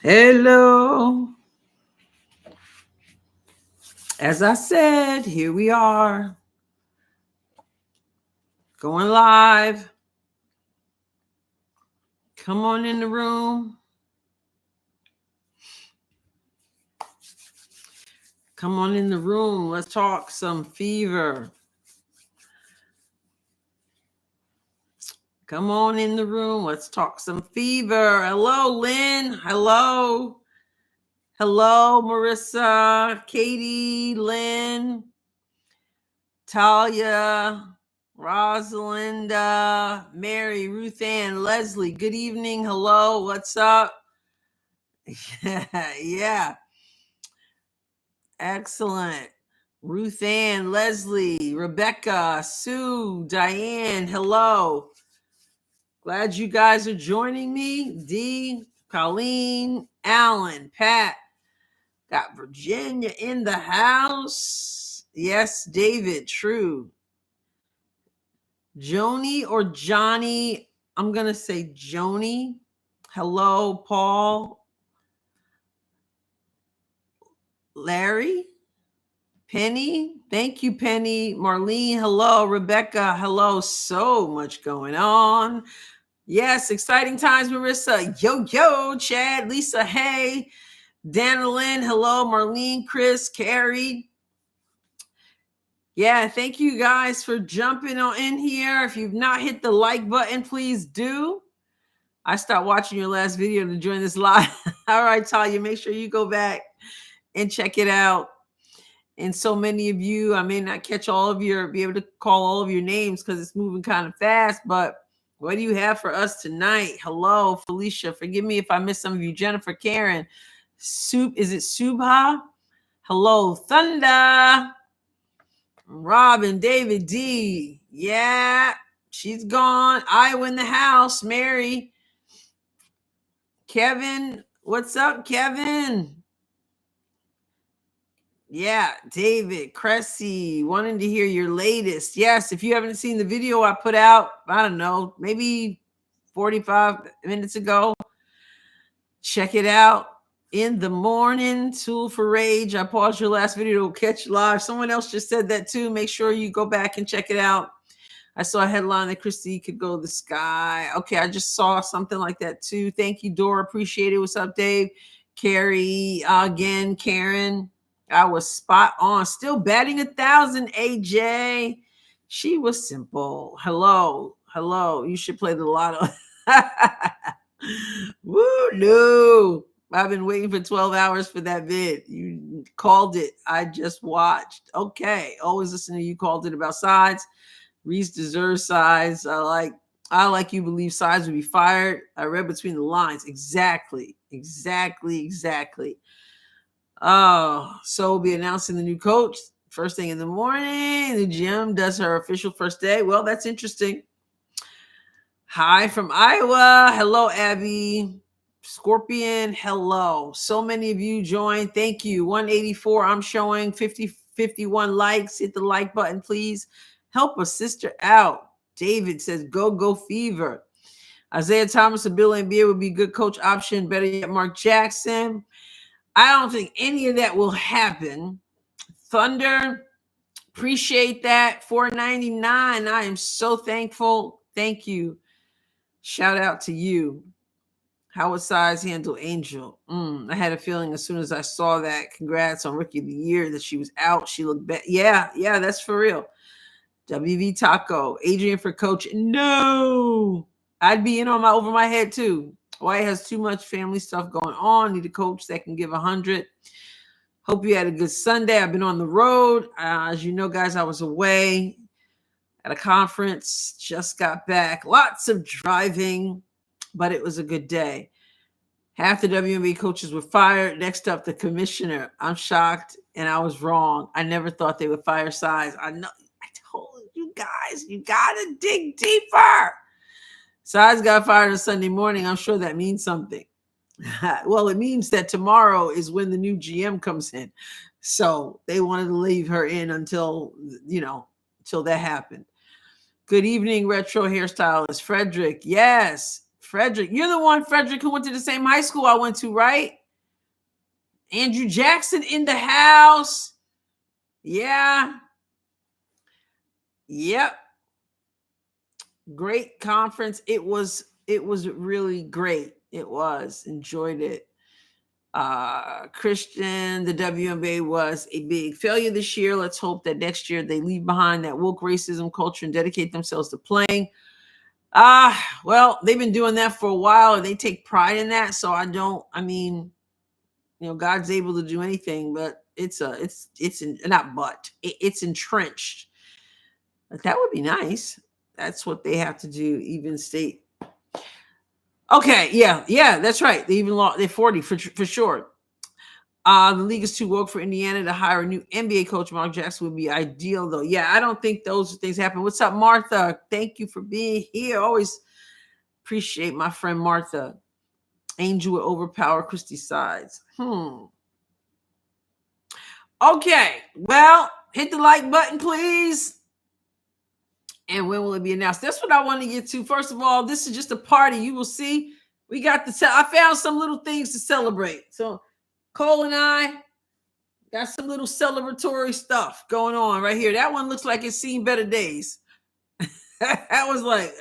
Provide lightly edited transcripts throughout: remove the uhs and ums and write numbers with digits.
Hello. As I said, here we are. Going live. Come on in the room. Come on in the room. Let's talk some fever. Come on in the room. Let's talk some fever. Hello, Lynn. Hello. Hello, Marissa, Katie, Lynn, Talia, Rosalinda, Mary, Ruth Ann, Leslie. Good evening. Hello. What's up? Yeah. Excellent. Ruth Ann, Leslie, Rebecca, Sue, Diane, hello. Glad you guys are joining me. Dee, Colleen, Alan, Pat. Got Virginia in the house. Yes, David, true. Joni or Johnny? I'm going to say Joni. Hello, Paul. Larry. Penny, thank you, Penny. Marlene, hello. Rebecca, hello. So much going on. Yes, exciting times, Marissa. Yo, yo, Chad, Lisa, hey. Danilyn, hello. Marlene, Chris, Carrie. Yeah, thank you guys for jumping on in here. If you've not hit the like button, please do. I stopped watching your last video to join this live. All right, Talia, make sure you go back and check it out. And so many of you, I may not catch all of your, be able to call all of your names because it's moving kind of fast, but what do you have for us tonight? Hello, Felicia. Forgive me if I missed some of you. Jennifer, Karen, is it Subha? Hello, Thunder. Robin, David, D. Yeah, she's gone. Iowa in the house. Mary. Kevin, what's up, Kevin? Yeah, David, Cressy, wanting to hear your latest. Yes, if you haven't seen the video I put out, I don't know, maybe 45 minutes ago, check it out. In the morning, Tool for Rage. I paused your last video to catch live. Someone else just said that too. Make sure you go back and check it out. I saw a headline that Christy could go to the sky. Okay, I just saw something like that too. Thank you, Dora. Appreciate it. What's up, Dave? Carrie, again, Karen. I was spot on. Still batting 1,000, AJ. She was simple. Hello. You should play the lotto. Woo, no. I've been waiting for 12 hours for that vid. You called it. I just watched. Okay. Always listening to you called it about sides. Reese deserves Sides. I like you believe Sides would be fired. I read between the lines. Exactly. Oh, so we'll be announcing the new coach first thing in the morning. The gym does her official first day. Well, that's interesting. Hi from Iowa. Hello, Abby. Scorpion, hello. So many of you joined. Thank you. 184. I'm showing 51 likes. Hit the like button, please. Help a sister out. David says, go Fever. Isaiah Thomas and Bill Embiid would be good coach option. Better yet, Mark Jackson. I don't think any of that will happen. Thunder, appreciate that. $4.99. I am so thankful. Thank you. Shout out to you. How would Sides handle Angel? I had a feeling as soon as I saw that. Congrats on Rookie of the Year that she was out. She looked better. Yeah, that's for real. WV Taco, Adrienne for coach. No, I'd be in on over my head too. White has too much family stuff going on. Need a coach that can give 100. Hope you had a good Sunday. I've been on the road. As you know, guys, I was away at a conference. Just got back. Lots of driving, but it was a good day. Half the WNBA coaches were fired. Next up, the commissioner. I'm shocked, and I was wrong. I never thought they would fire Sides. I know. I told you guys, you gotta dig deeper. Sides got fired on Sunday morning. I'm sure that means something. Well, it means that tomorrow is when the new GM comes in. So they wanted to leave her in until that happened. Good evening, retro hairstylist Frederick. Yes, Frederick. You're the one, Frederick, who went to the same high school I went to, right? Andrew Jackson in the house. Yeah. Yep. Great conference. It was really great. It was. Enjoyed it. Christian, the WNBA was a big failure this year. Let's hope that next year they leave behind that woke racism culture and dedicate themselves to playing. Well, they've been doing that for a while and they take pride in that. So God's able to do anything, but it's entrenched. But that would be nice. That's what they have to do, even state. Okay, yeah, that's right. They even lost. They're 40 for sure. The league is too woke for Indiana to hire a new NBA coach. Mark Jackson would be ideal, though. Yeah, I don't think those things happen. What's up, Martha? Thank you for being here. Always appreciate my friend Martha. Angel would overpower Christy Sides. Okay, well, hit the like button, please. And when will it be announced? That's what I want to get to. First of all, this is just a party. You will see. We got I found some little things to celebrate. So Cole and I got some little celebratory stuff going on right here. That one looks like it's seen better days. That was like,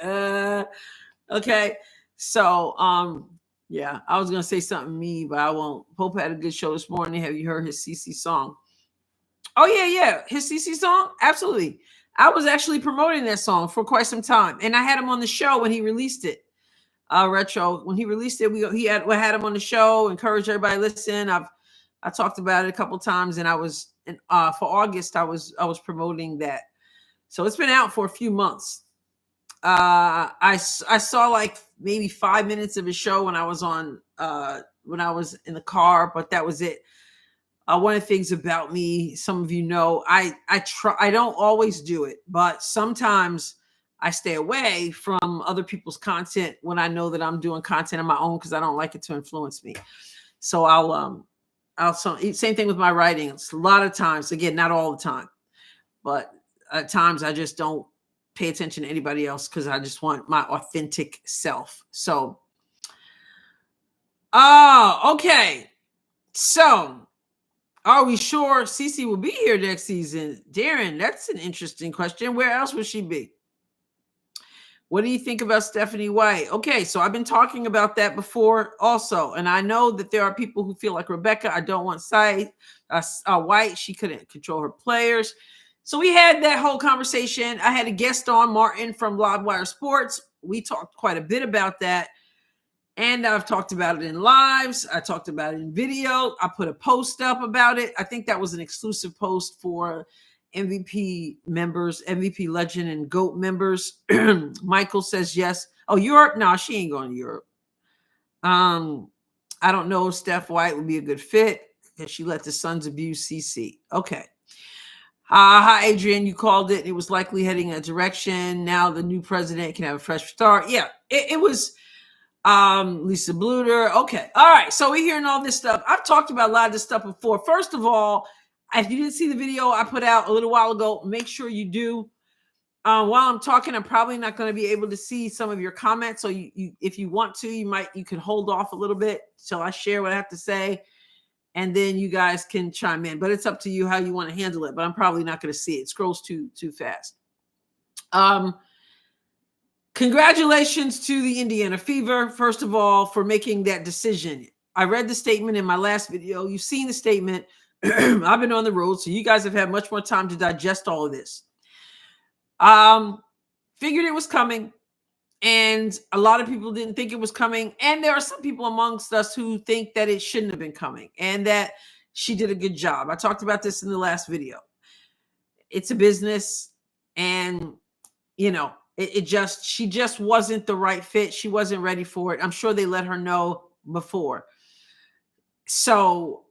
okay. So, yeah, I was going to say something mean, but I won't. Pope had a good show this morning. Have you heard his CC song? Oh, yeah. His CC song? Absolutely. I was actually promoting that song for quite some time. And I had him on the show when he released it. Retro, when he released it, we had him on the show, encouraged everybody to listen. I talked about it a couple times, and I was for August, I was promoting that. So it's been out for a few months. I saw like maybe 5 minutes of his show when I was in the car, but that was it. One of the things about me, some of you know, I don't always do it, but sometimes I stay away from other people's content when I know that I'm doing content on my own because I don't like it to influence me. So I'll same thing with my writing. It's a lot of times, again, not all the time, but at times I just don't pay attention to anybody else because I just want my authentic self. So, okay. So, are we sure Cece will be here next season? Darren, that's an interesting question. Where else would she be? What do you think about Stephanie White? Okay, so I've been talking about that before also. And I know that there are people who feel like Rebecca, I don't want White. She couldn't control her players. So we had that whole conversation. I had a guest on, Martin from Livewire Sports. We talked quite a bit about that. And I've talked about it in lives. I talked about it in video. I put a post up about it. I think that was an exclusive post for MVP members, MVP Legend and GOAT members. Michael says yes. Oh, Europe? No, she ain't going to Europe. I don't know if Steph White would be a good fit because she let the Suns abuse CC. Okay. Hi, Adrienne. You called it. It was likely heading a direction. Now the new president can have a fresh start. Yeah, it was Lisa Bluter. Okay. All right. So we're hearing all this stuff. I've talked about a lot of this stuff before. First of all, if you didn't see the video I put out a little while ago, make sure you do. While I'm talking, I'm probably not going to be able to see some of your comments. So you if you want to, you can hold off a little bit till I share what I have to say. And then you guys can chime in. But it's up to you how you want to handle it. But I'm probably not going to see it. It scrolls too fast. Congratulations to the Indiana Fever, first of all, for making that decision. I read the statement in my last video. You've seen the statement. I've been on the road, so you guys have had much more time to digest all of this. Figured it was coming, and a lot of people didn't think it was coming. And there are some people amongst us who think that it shouldn't have been coming and that she did a good job. I talked about this in the last video. It's a business, and she just wasn't the right fit. She wasn't ready for it. I'm sure they let her know before. So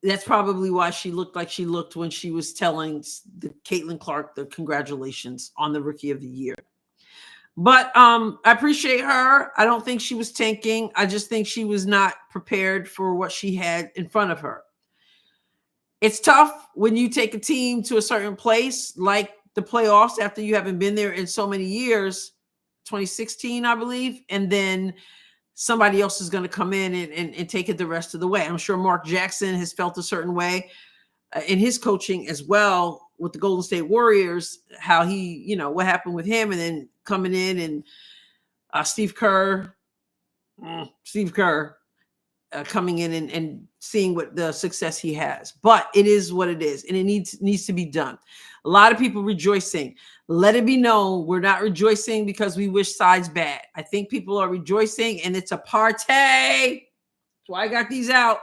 that's probably why she looked like she looked when she was telling the Caitlin Clark the congratulations on the Rookie of the Year. But I appreciate her. I don't think she was tanking. I just think she was not prepared for what she had in front of her. It's tough when you take a team to a certain place like the playoffs after you haven't been there in so many years, 2016, I believe. And then somebody else is going to come in and take it the rest of the way. I'm sure Mark Jackson has felt a certain way in his coaching as well with the Golden State Warriors, how he, what happened with him, and then coming in and Steve Kerr coming in and seeing what the success he has. But it is what it is, and it needs to be done. A lot of people rejoicing. Let it be known, we're not rejoicing because we wish Sides bad. I think people are rejoicing, and it's a party. That's why I got these out.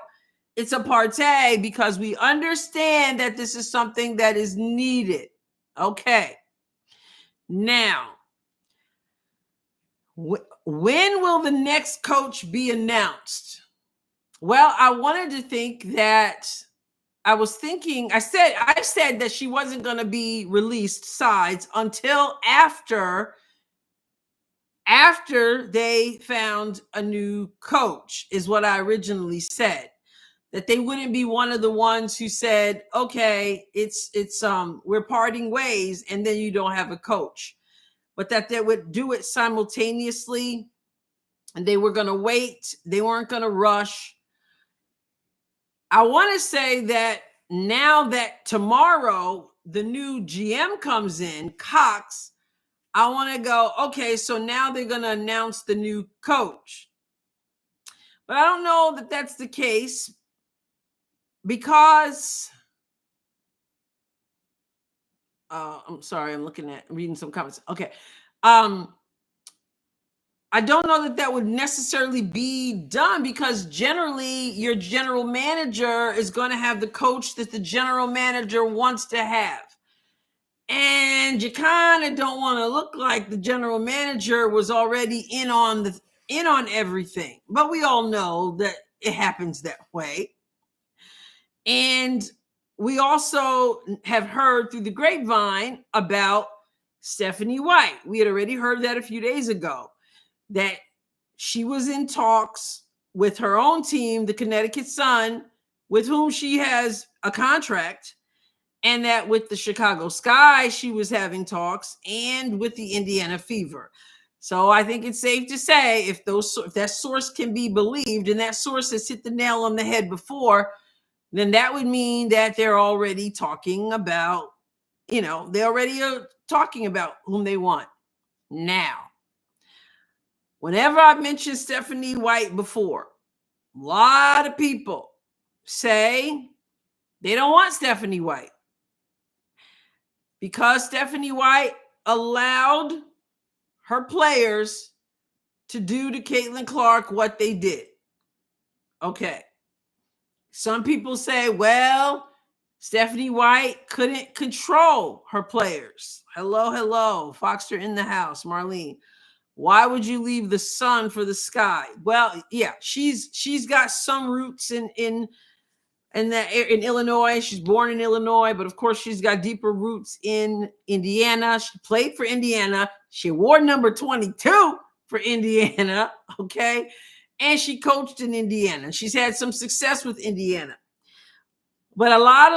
It's a party because we understand that this is something that is needed. Okay. Now, when will the next coach be announced? Well, I wanted to think that I said that she wasn't going to be released, Sides, until after they found a new coach, is what I originally said. That they wouldn't be one of the ones who said, okay, it's we're parting ways, and then you don't have a coach. But that they would do it simultaneously, and they were going to wait. They weren't going to rush. I want to say that now that tomorrow the new GM comes in, Cox, I want to go, okay, so now they're going to announce the new coach. But I don't know that that's the case because, I'm sorry, I'm reading some comments. Okay. I don't know that that would necessarily be done because generally your general manager is going to have the coach that the general manager wants to have. And you kind of don't want to look like the general manager was already in on everything. But we all know that it happens that way. And we also have heard through the grapevine about Stephanie White. We had already heard that a few days ago, that she was in talks with her own team, the Connecticut Sun, with whom she has a contract, and that with the Chicago Sky, she was having talks, and with the Indiana Fever. So I think it's safe to say if that source can be believed, and that source has hit the nail on the head before, then that would mean that they're already talking about, they already are talking about whom they want. Now, whenever I've mentioned Stephanie White before, a lot of people say they don't want Stephanie White because Stephanie White allowed her players to do to Caitlin Clark what they did. Okay. Some people say, well, Stephanie White couldn't control her players. Hello. Foxter in the house, Marlene. Why would you leave the sun for the sky? Well, yeah, she's got some roots in Illinois. She's born in Illinois, but of course she's got deeper roots in Indiana. She played for Indiana. She wore number 22 for Indiana, okay? And she coached in Indiana. She's had some success with Indiana. But a lot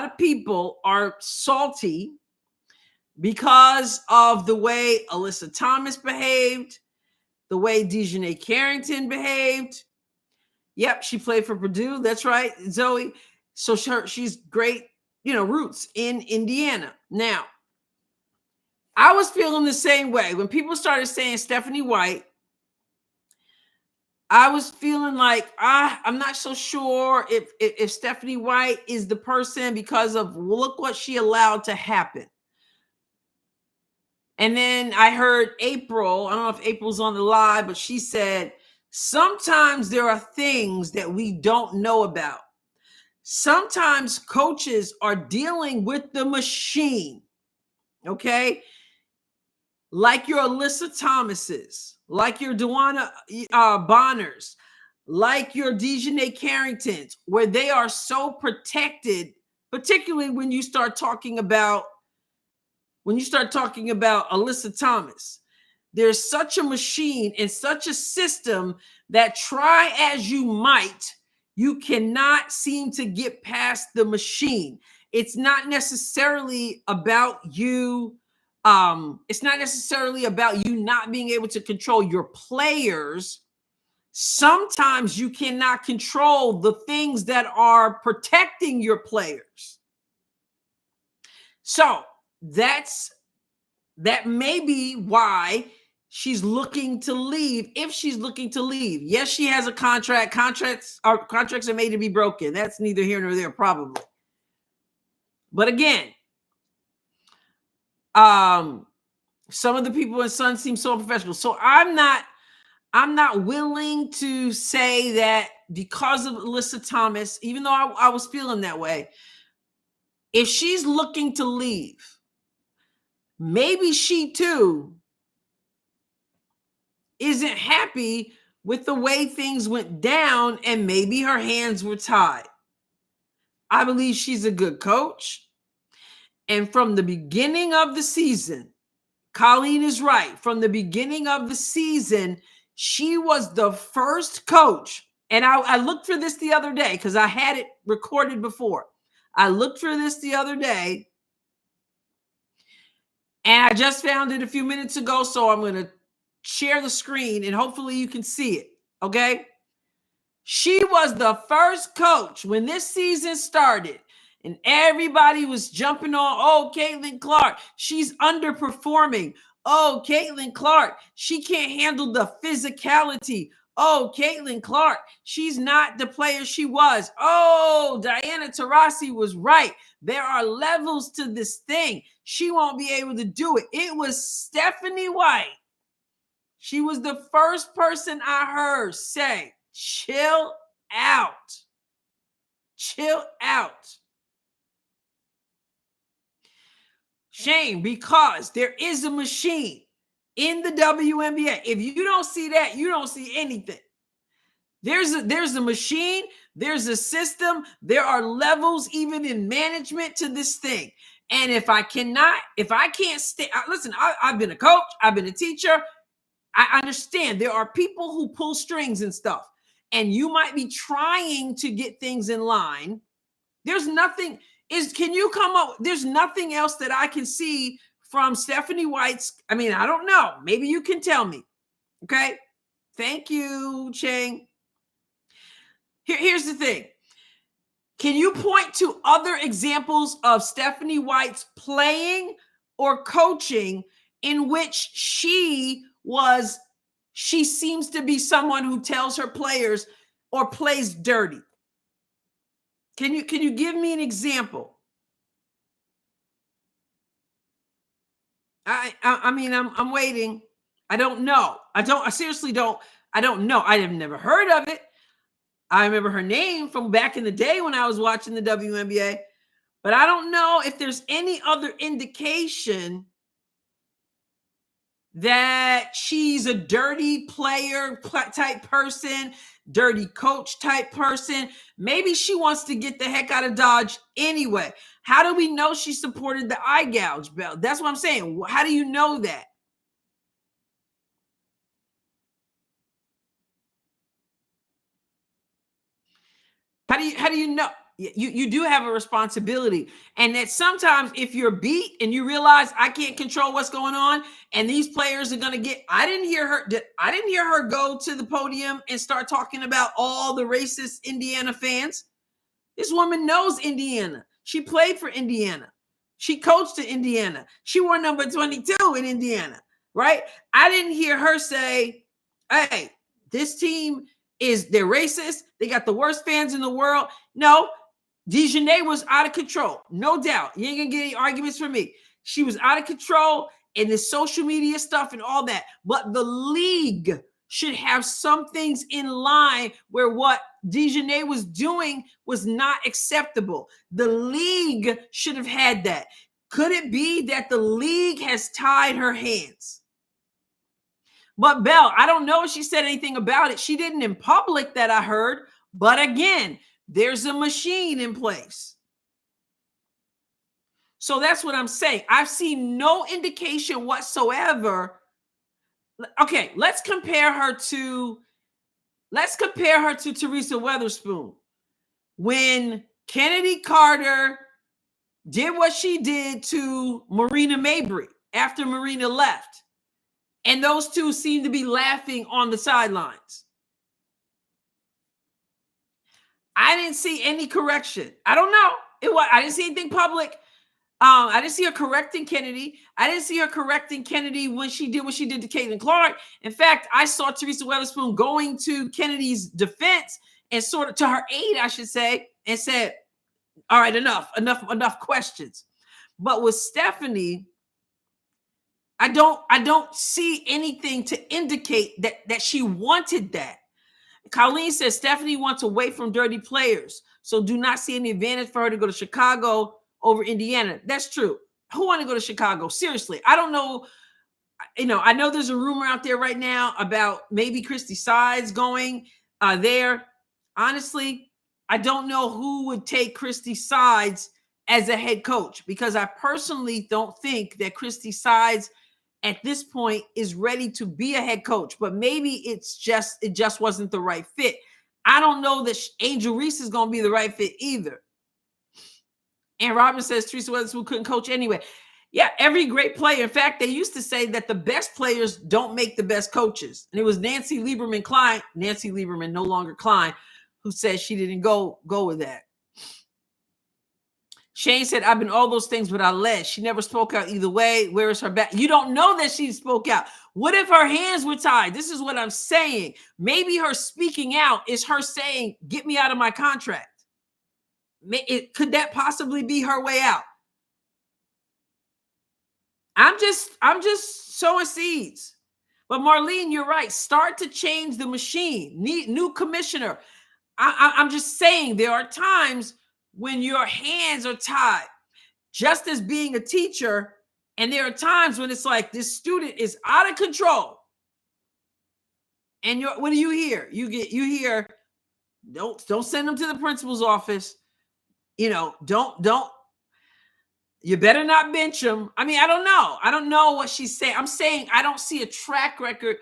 of people are salty because of the way Alyssa Thomas behaved, the way Dejanay Carrington behaved. Yep, she played for Purdue. That's right, Zoe. So she's great, roots in Indiana. Now, I was feeling the same way. When people started saying Stephanie White, I was feeling like, I'm not so sure if Stephanie White is the person because of look what she allowed to happen. And then I heard April, I don't know if April's on the live, but she said, sometimes there are things that we don't know about. Sometimes coaches are dealing with the machine, okay? Like your Alyssa Thomases, like your Dewana Bonners, like your Dejanay Carringtons, where they are so protected, particularly when you start talking about Alyssa Thomas. There's such a machine and such a system that try as you might, you cannot seem to get past the machine. It's not necessarily about you. It's not necessarily about you not being able to control your players, sometimes you cannot control the things that are protecting your players. So that may be why she's looking to leave, if she's looking to leave. Yes, she has a contract. Contracts are made to be broken. That's neither here nor there, probably. But again, some of the people in Sun seem so professional. So I'm not willing to say that because of Alyssa Thomas, even though I was feeling that way, if she's looking to leave, maybe she too isn't happy with the way things went down, and maybe her hands were tied. I believe she's a good coach. And from the beginning of the season, Colleen is right. From the beginning of the season, she was the first coach. And I looked for this the other day because I had it recorded before. I looked for this the other day, and I just found it a few minutes ago. So I'm going to share the screen and hopefully you can see it. Okay. She was the first coach when this season started, and everybody was jumping on, oh, Caitlin Clark, she's underperforming. Oh, Caitlin Clark, she can't handle the physicality. Oh, Caitlin Clark, she's not the player she was. Oh, Diana Taurasi was right. There are levels to this thing. She won't be able to do it. It was Stephanie White. She was the first person I heard say, chill out. Chill out. Shame, because there is a machine in the WNBA. If you don't see that, you don't see anything. There's a machine, there's a system, there are levels even in management to this thing. And if I can't stay, listen, I've been a coach, I've been a teacher. I understand there are people who pull strings and stuff, and you might be trying to get things in line. There's nothing else that I can see from Stephanie White's. I mean, I don't know. Maybe you can tell me. Okay. Thank you, Chang. Here's the thing. Can you point to other examples of Stephanie White's playing or coaching in which she seems to be someone who tells her players or plays dirty? Can you give me an example? I mean, I'm waiting. I don't know. I seriously don't. I don't know. I have never heard of it. I remember her name from back in the day when I was watching the WNBA, but I don't know if there's any other indication that she's a dirty player type person, dirty coach type person. Maybe she wants to get the heck out of Dodge anyway. How do we know she supported the eye gouge belt? That's what I'm saying. How do you know that? How do you know? You do have a responsibility, and that sometimes if you're beat and you realize I can't control what's going on, and these players are going to get. I didn't hear her go to the podium and start talking about all the racist Indiana fans. This woman knows Indiana. She played for Indiana. She coached to Indiana. She wore number 22 in Indiana, right? I didn't hear her say, hey, this team they're racist. They got the worst fans in the world. No, DeJounte was out of control. No doubt. You ain't going to get any arguments from me. She was out of control in the social media stuff and all that. But the league should have some things in line where what DeJounte was doing was not acceptable. The league should have had that. Could it be that the league has tied her hands? But Belle, I don't know if she said anything about it. She didn't in public that I heard. But again, there's a machine in place. So that's what I'm saying. I've seen no indication whatsoever. Okay, let's compare her to Teresa Weatherspoon. When Kennedy Carter did what she did to Marina Mabrey after Marina left. And those two seem to be laughing on the sidelines. I didn't see any correction. I don't know. I didn't see anything public. I didn't see her correcting Kennedy. I didn't see her correcting Kennedy when she did what she did to Caitlin Clark. In fact, I saw Teresa Weatherspoon going to Kennedy's defense and sort of to her aid, I should say, and said, all right, enough questions. But with Stephanie, I don't see anything to indicate that she wanted that. Colleen says Stephanie wants away from dirty players, so do not see any advantage for her to go to Chicago over Indiana. That's true. Who want to go to Chicago? Seriously, I don't know. I know there's a rumor out there right now about maybe Christy Sides going there. Honestly, I don't know who would take Christy Sides as a head coach, because I personally don't think that Christy Sides at this point is ready to be a head coach, but maybe it just wasn't the right fit. I don't know that Angel Reese is going to be the right fit either. And Robin says Teresa Weatherspoon couldn't coach anyway. Yeah, every great player. In fact, they used to say that the best players don't make the best coaches. And it was Nancy Lieberman, no longer Klein, who said she didn't go with that. Shane said, I've been all those things without Les. She never spoke out either way. Where is her back? You don't know that she spoke out. What if her hands were tied? This is what I'm saying. Maybe her speaking out is her saying, get me out of my contract. Could that possibly be her way out? I'm just sowing seeds. But Marlene, you're right. Start to change the machine. New commissioner. I'm just saying there are times when your hands are tied, just as being a teacher. And there are times when it's like this student is out of control. And what do you hear? You hear, don't send them to the principal's office. Don't. You better not bench them. I mean, I don't know. I don't know what she's saying. I'm saying I don't see a track record.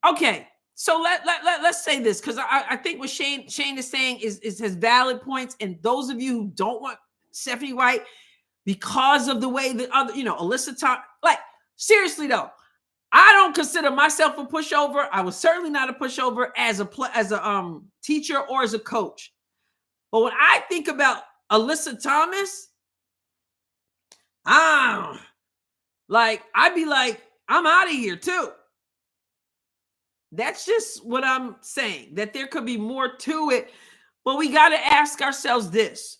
Okay. So let's say this, because I think what Shane is saying is has valid points. And those of you who don't want Stephanie White because of the way that other, Alyssa talk, like, seriously though, I don't consider myself a pushover. I was certainly not a pushover as a teacher or as a coach. But when I think about Alyssa Thomas, I'd be like, I'm out of here too. That's just what I'm saying, that there could be more to it. But we got to ask ourselves this.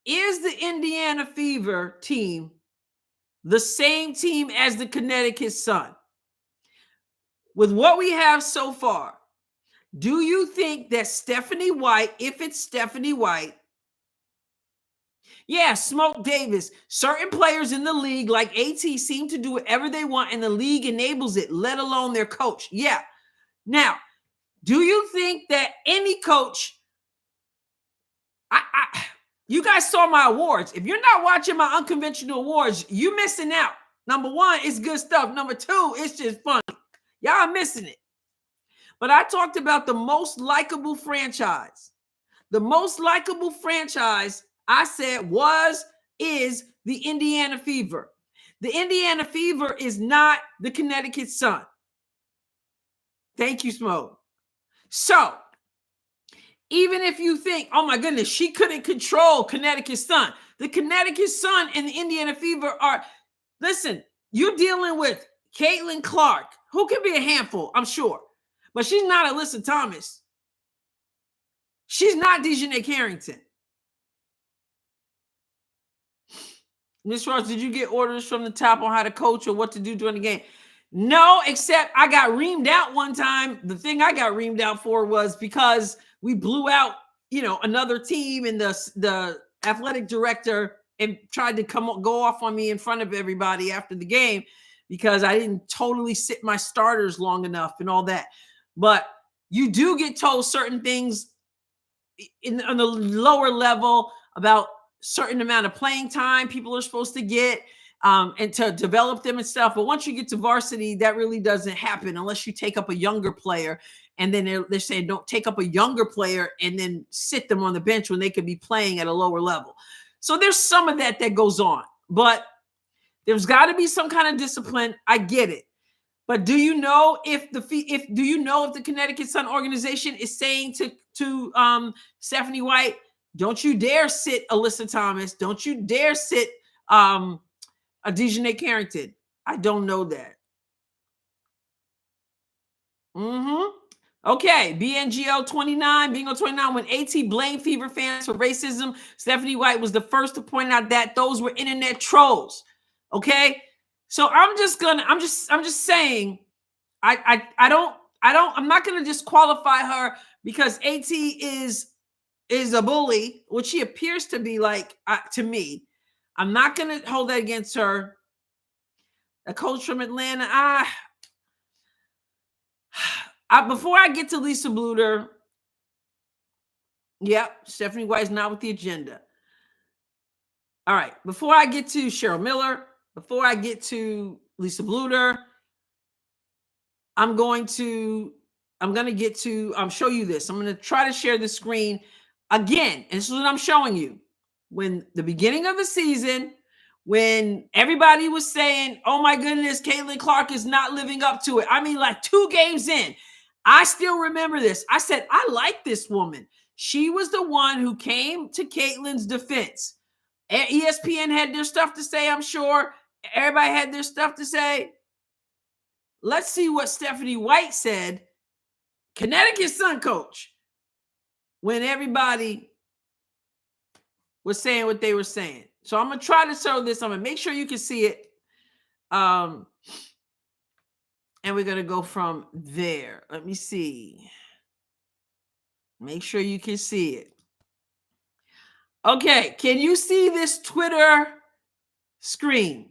Is the Indiana Fever team the same team as the Connecticut Sun? With what we have so far, do you think that Stephanie White, if it's Stephanie White, yeah, Smoke Davis, certain players in the league like AT seem to do whatever they want and the league enables it, let alone their coach. Yeah. Now, do you think that any coach, you guys saw my awards. If you're not watching my unconventional awards, you're missing out. Number one, it's good stuff. Number two, it's just fun. Y'all are missing it. But I talked about the most likable franchise. The most likable franchise, I said, is the Indiana Fever. The Indiana Fever is not the Connecticut Sun. Thank you, Smoke. So, even if you think, oh my goodness, she couldn't control Connecticut Sun. The Connecticut Sun and the Indiana Fever listen, you're dealing with Caitlin Clark, who can be a handful, I'm sure. But she's not Alyssa Thomas. She's not Dejanay Carrington. Ms. Ross, did you get orders from the top on how to coach or what to do during the game? No, except I got reamed out one time. The thing I got reamed out for was because we blew out, another team, and the athletic director and tried to go off on me in front of everybody after the game because I didn't totally sit my starters long enough and all that. But you do get told certain things on the lower level about certain amount of playing time people are supposed to get and to develop them and stuff. But once you get to varsity, that really doesn't happen unless you take up a younger player. And then they're saying don't take up a younger player and then sit them on the bench when they could be playing at a lower level. So there's some of that goes on. But there's got to be some kind of discipline. I get it. But do you know if the Connecticut Sun organization is saying to Stephanie White, don't you dare sit Alyssa Thomas, don't you dare sit Adrienne Carrington? I don't know that. Okay, BNGO 29, Bingo 29. When AT blamed Fever fans for racism, Stephanie White was the first to point out that those were internet trolls. Okay, so I'm just saying, I'm not gonna disqualify her because AT is a bully, which she appears to be, like, to me. I'm not gonna hold that against her. A coach from Atlanta, before I get to Lisa Bluter, yep, Stephanie White's not with the agenda. All right, before I get to Cheryl Miller, before I get to Lisa Bluter, I'm going to show you this. I'm going to try to share the screen again. And this is what I'm showing you. When the beginning of the season, when everybody was saying, oh my goodness, Caitlin Clark is not living up to it. I mean, like 2 games in, I still remember this. I said, I like this woman. She was the one who came to Caitlin's defense. ESPN had their stuff to say, I'm sure. Everybody had their stuff to say. Let's see what Stephanie White said, Connecticut Sun coach, when everybody was saying what they were saying. So I'm going to try to show this. I'm going to make sure you can see it. And we're going to go from there. Let me see. Make sure you can see it. Okay. Can you see this Twitter screen?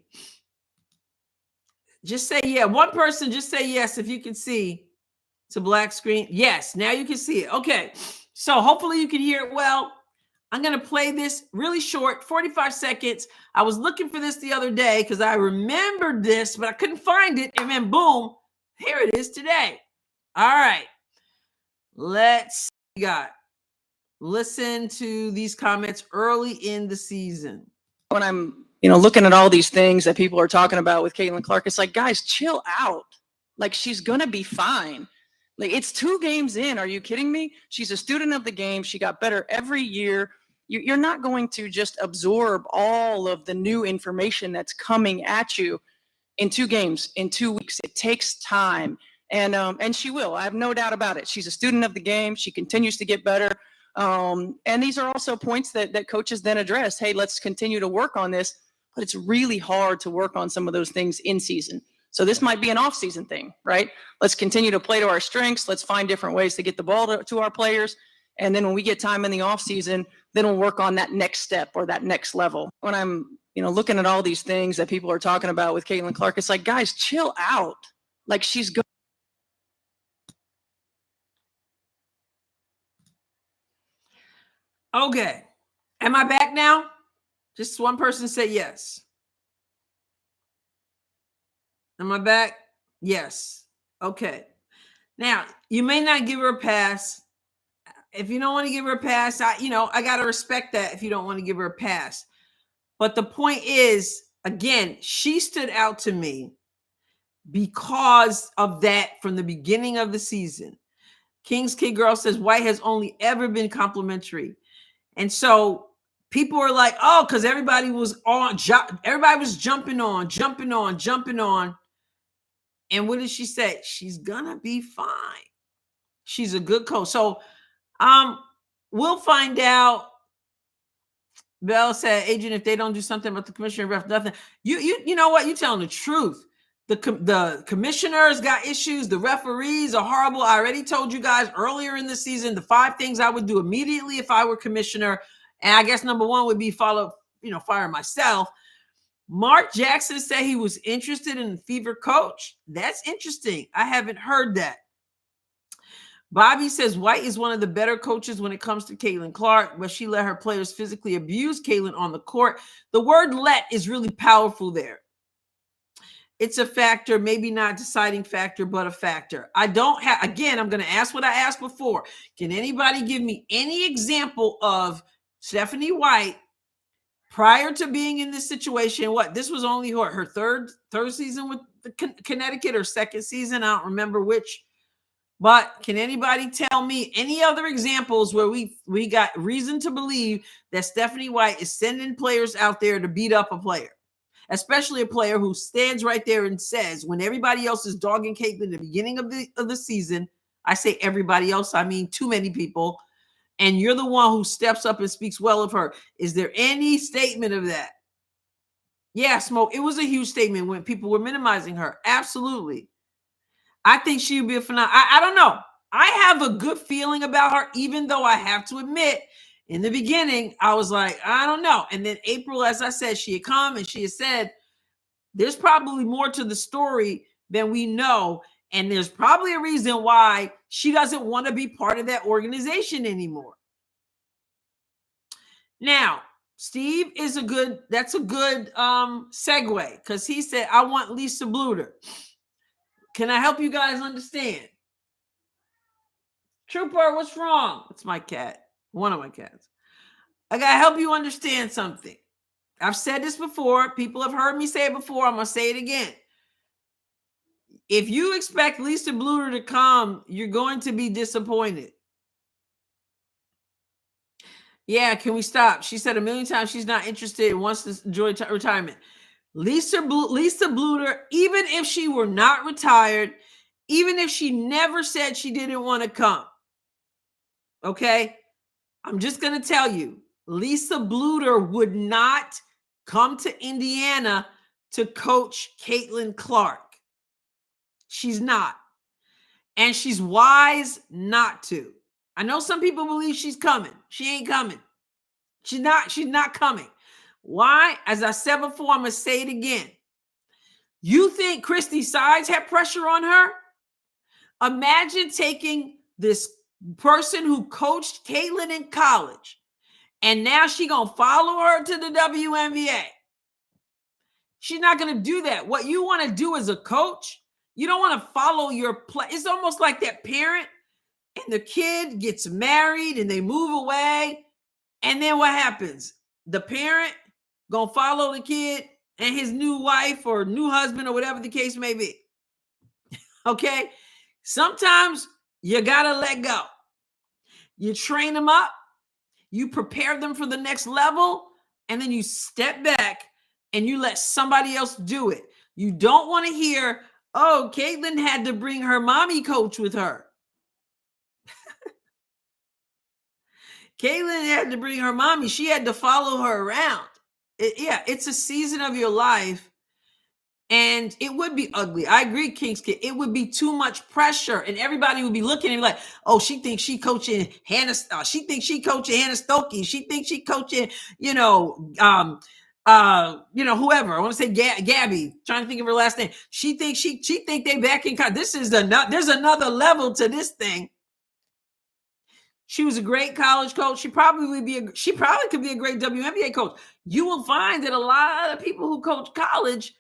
Just say, yeah. One person, just say yes if you can see. It's a black screen. Yes, now you can see it. Okay. So hopefully you can hear it well. I'm going to play this really short, 45 seconds. I was looking for this the other day because I remembered this, but I couldn't find it. And then boom, here it is today. All right. Let's see. Listen to these comments early in the season. When I'm, looking at all these things that people are talking about with Caitlin Clark, it's like, guys, chill out. Like, she's going to be fine. Like, it's 2 games in. Are you kidding me? She's a student of the game. She got better every year. You're not going to just absorb all of the new information that's coming at you in 2 games, in 2 weeks. It takes time. And she will. I have no doubt about it. She's a student of the game. She continues to get better. And these are also points that coaches then address. Hey, let's continue to work on this. But it's really hard to work on some of those things in season. So this might be an off-season thing, right? Let's continue to play to our strengths. Let's find different ways to get the ball to our players. And then when we get time in the off-season, then we'll work on that next step or that next level. When I'm, looking at all these things that people are talking about with Caitlin Clark, it's like, guys, chill out. Like, she's good. Okay. Am I back now? Just one person said yes. Am I back? Yes. Okay. Now, you may not give her a pass. If you don't want to give her a pass, I got to respect that if you don't want to give her a pass. But the point is, again, she stood out to me because of that from the beginning of the season. King's Kid Girl says White has only ever been complimentary. And so people were like, oh, because everybody was jumping on. And what did she say? She's gonna be fine. She's a good coach. So we'll find out. Bell said, Adrienne, if they don't do something about the commissioner ref, nothing. You know what? You're telling the truth. The commissioners got issues. The referees are horrible. I already told you guys earlier in the season the 5 things I would do immediately if I were commissioner. And I guess number 1 would be fire myself. Mark Jackson said he was interested in the Fever coach. That's interesting. I haven't heard that. Bobby says White is one of the better coaches when it comes to Caitlin Clark, but she let her players physically abuse Caitlin on the court. The word let is really powerful there. It's a factor, maybe not deciding factor, but a factor. I'm going to ask what I asked before. Can anybody give me any example of Stephanie White prior to being in this situation? This was only her third season Connecticut or second season. I don't remember which. But can anybody tell me any other examples where we got reason to believe that Stephanie White is sending players out there to beat up a player, especially a player who stands right there and says, when everybody else is dogging Caitlin at the beginning of the season, I say everybody else, I mean too many people, and you're the one who steps up and speaks well of her. Is there any statement of that? Yeah, Smoke, it was a huge statement when people were minimizing her. Absolutely. I think she would be a phenomenal. I don't know. I have a good feeling about her, even though I have to admit, in the beginning, I was like, I don't know. And then April, as I said, she had come and she had said, there's probably more to the story than we know. And there's probably a reason why she doesn't want to be part of that organization anymore. Now, Steve is that's a good segue, because he said, I want Lisa Bluter. Can I help you guys understand? Trooper, what's wrong? It's my cat. One of my cats. I got to help you understand something. I've said this before. People have heard me say it before. I'm going to say it again. If you expect Lisa Bluter to come, you're going to be disappointed. Yeah, can we stop? She said a million times she's not interested and wants to enjoy retirement. Lisa Bluter, even if she were not retired, even if she never said she didn't want to come, okay, I'm just going to tell you, Lisa Bluter would not come to Indiana to coach Caitlin Clark. She's not. And she's wise not to. I know some people believe she's coming. She ain't coming. She's not coming. Why? As I said before, I'm going to say it again. You think Christy Sides had pressure on her? Imagine taking this person who coached Caitlin in college, and now she's going to follow her to the WNBA. She's not going to do that. What you want to do as a coach, you don't want to follow your play. It's almost like that parent and the kid gets married and they move away. And then what happens? The parent going to follow the kid and his new wife or new husband or whatever the case may be. Okay? Sometimes you got to let go. You train them up. You prepare them for the next level. And then you step back and you let somebody else do it. You don't want to hear, oh, Caitlin had to bring her mommy coach with her. Caitlin had to bring her mommy. She had to follow her around. It's a season of your life. And it would be ugly. I agree, King's Kid. It would be too much pressure. And everybody would be looking at me like, oh, she thinks she coaching Hannah. She thinks she coaching Hannah Stokey. She thinks she coaching, whoever. I want to say Gabby. Trying to think of her last name. She thinks she think they back in. There's another level to this thing. She was a great college coach. She probably could be a great WNBA coach. You will find that a lot of people who coach college,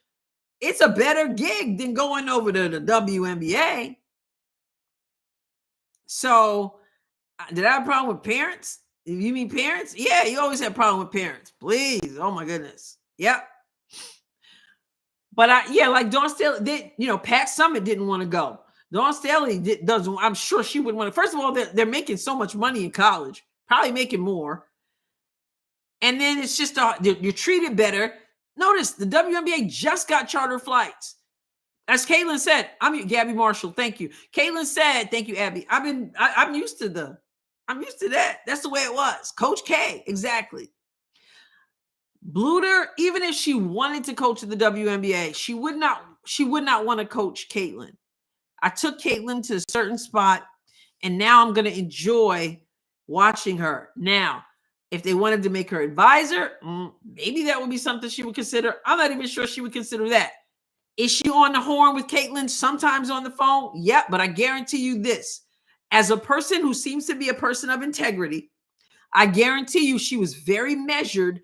it's a better gig than going over to the WNBA. So, did I have a problem with parents? If you mean parents? Yeah, you always have a problem with parents. Please. Oh my goodness. Yep. But like Dawn Staley, Pat Summitt didn't want to go. Dawn Staley doesn't. I'm sure she wouldn't want to. First of all, they're making so much money in college, probably making more. And then it's just you're treated better. Notice the WNBA just got charter flights. As Caitlin said, Gabby Marshall. Thank you. Caitlin said, thank you, Abby. I'm used to that. That's the way it was. Coach K, exactly. Bluter, even if she wanted to coach at the WNBA, she would not want to coach Caitlin. I took Caitlin to a certain spot, and now I'm going to enjoy watching her. Now, if they wanted to make her advisor, maybe that would be something she would consider. I'm not even sure she would consider that. Is she on the horn with Caitlin? Sometimes on the phone? Yep, but I guarantee you this. As a person who seems to be a person of integrity, I guarantee you she was very measured,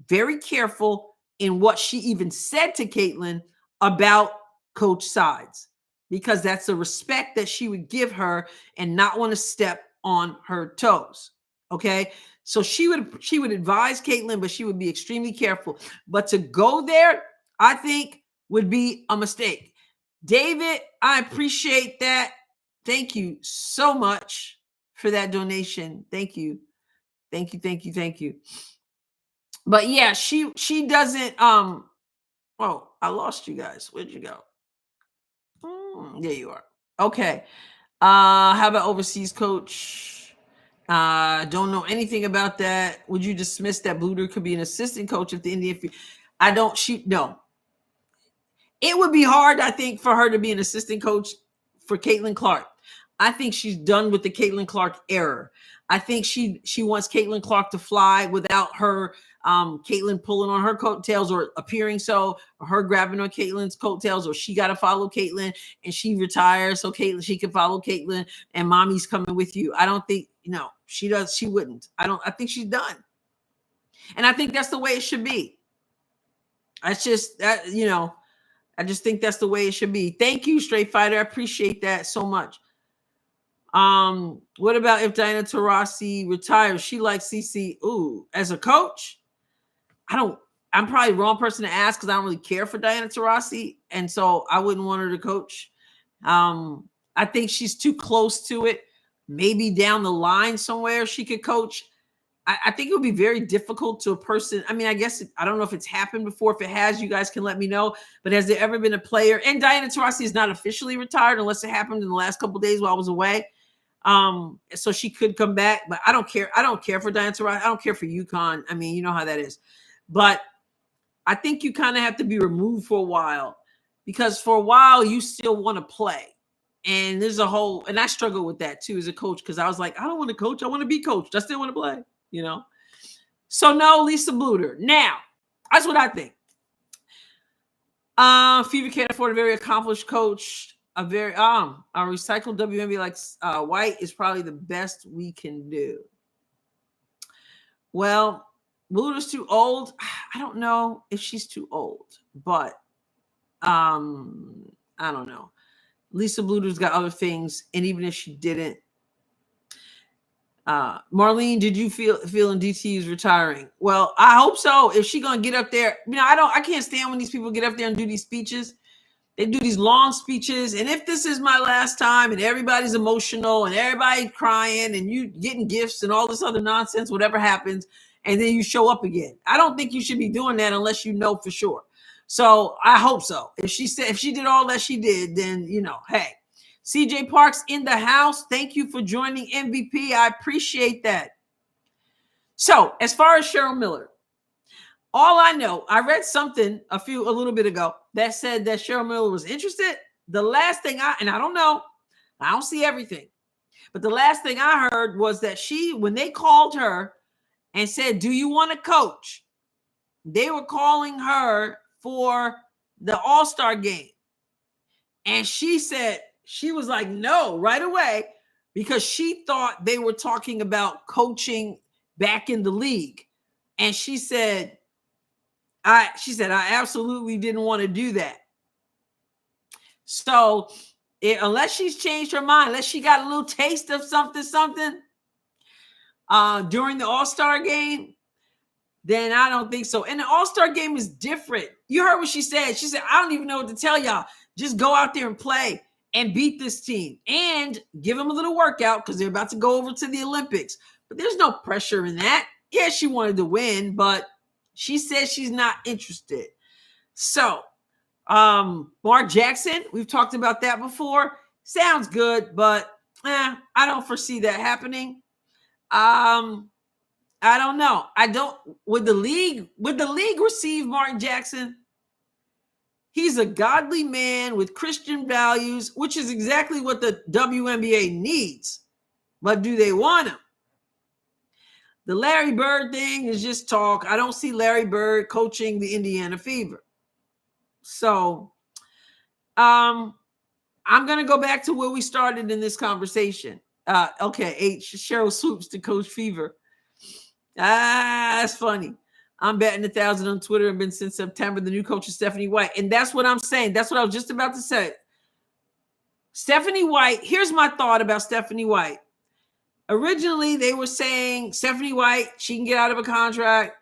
very careful in what she even said to Caitlin about Coach Sides, because that's the respect that she would give her and not want to step on her toes. Okay. So she would advise Caitlin, but she would be extremely careful. But to go there, I think would be a mistake. David, I appreciate that. Thank you so much for that donation. Thank you. Thank you. Thank you. Thank you. But yeah, she doesn't oh, I lost you guys. Where'd you go? There you are. Okay. How about overseas coach? Don't know anything about that. Would you dismiss that Bluder could be an assistant coach if the Indian? I don't. No. It would be hard, I think, for her to be an assistant coach for Caitlin Clark. I think she's done with the Caitlin Clark era. I think she wants Caitlin Clark to fly without her, Caitlin pulling on her coattails or appearing so, or her grabbing on Caitlin's coattails, or she got to follow Caitlin and she retires so she can follow Caitlin and mommy's coming with you. I don't think, she does. She wouldn't. I think she's done. And I think that's the way it should be. It's just that, I just think that's the way it should be. Thank you, Straight Fighter. I appreciate that so much. What about if Diana Taurasi retires? She likes CC. Ooh, as a coach, I'm probably the wrong person to ask because I don't really care for Diana Taurasi. And so I wouldn't want her to coach. I think she's too close to it. Maybe down the line somewhere she could coach. I think it would be very difficult to a person. I mean, I guess, I don't know if it's happened before. If it has, you guys can let me know. But has there ever been a player? And Diana Taurasi is not officially retired unless it happened in the last couple of days while I was away. So she could come back, but I don't care. I don't care for Diana Taurasi. I don't care for UConn. I mean, you know how that is. But I think you kind of have to be removed for a while, because for a while you still want to play. And there's and I struggle with that too as a coach, because I was like, I don't want to coach. I want to be coached. I still want to play. So no, Lisa Bluder. Now, that's what I think. Fever can't afford a very accomplished coach. A recycled WNBA like White is probably the best we can do. Well, Bluder's too old. I don't know if she's too old, but I don't know. Lisa Bluder's got other things, and even if she didn't, Marlene, did you feel in DT is retiring? Well, I hope so. If she gonna get up there, I can't stand when these people get up there and do these speeches. They do these long speeches, and if this is my last time, and everybody's emotional, and everybody's crying, and you getting gifts and all this other nonsense, whatever happens, and then you show up again. I don't think you should be doing that unless you know for sure. So I hope so. If she did all that she did, then hey. CJ Parks in the house. Thank you for joining MVP. I appreciate that. So as far as Cheryl Miller, all I know, I read something a little bit ago that said that Cheryl Miller was interested. The last thing I don't know, I don't see everything, but the last thing I heard was that when they called her and said, do you want to coach? They were calling her for the All-Star game. And she said, she was like, no, right away, because she thought they were talking about coaching back in the league. And she said, I absolutely didn't want to do that. So unless she's changed her mind, unless she got a little taste of something during the All-Star game, then I don't think so. And the All-Star game is different. You heard what she said. She said, I don't even know what to tell y'all. Just go out there and play and beat this team and give them a little workout because they're about to go over to the Olympics. But there's no pressure in that. Yeah, she wanted to win, but she said she's not interested. So, Mark Jackson, we've talked about that before. Sounds good, but I don't foresee that happening. I don't know. Would the league receive Martin Jackson? He's a godly man with Christian values, which is exactly what the WNBA needs. But do they want him? The Larry Bird thing is just talk. I don't see Larry Bird coaching the Indiana Fever. So I'm going to go back to where we started in this conversation. Okay, Cheryl swoops to Coach Fever. That's funny. I'm betting 1,000 on Twitter and been since September. The new coach is Stephanie White. And that's what I'm saying. That's what I was just about to say. Stephanie White, here's my thought about Stephanie White. Originally, they were saying Stephanie White, she can get out of a contract.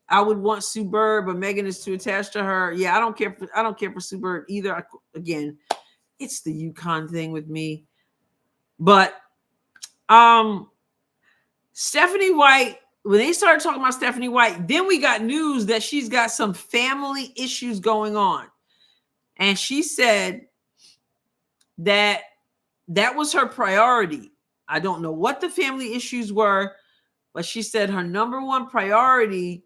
I would want Sue Bird, but Megan is too attached to her. Yeah, I don't care for Sue Bird either. Again, it's the UConn thing with me. But Stephanie White, when they started talking about Stephanie White, then we got news that she's got some family issues going on. And she said that was her priority. I don't know what the family issues were, but she said her number one priority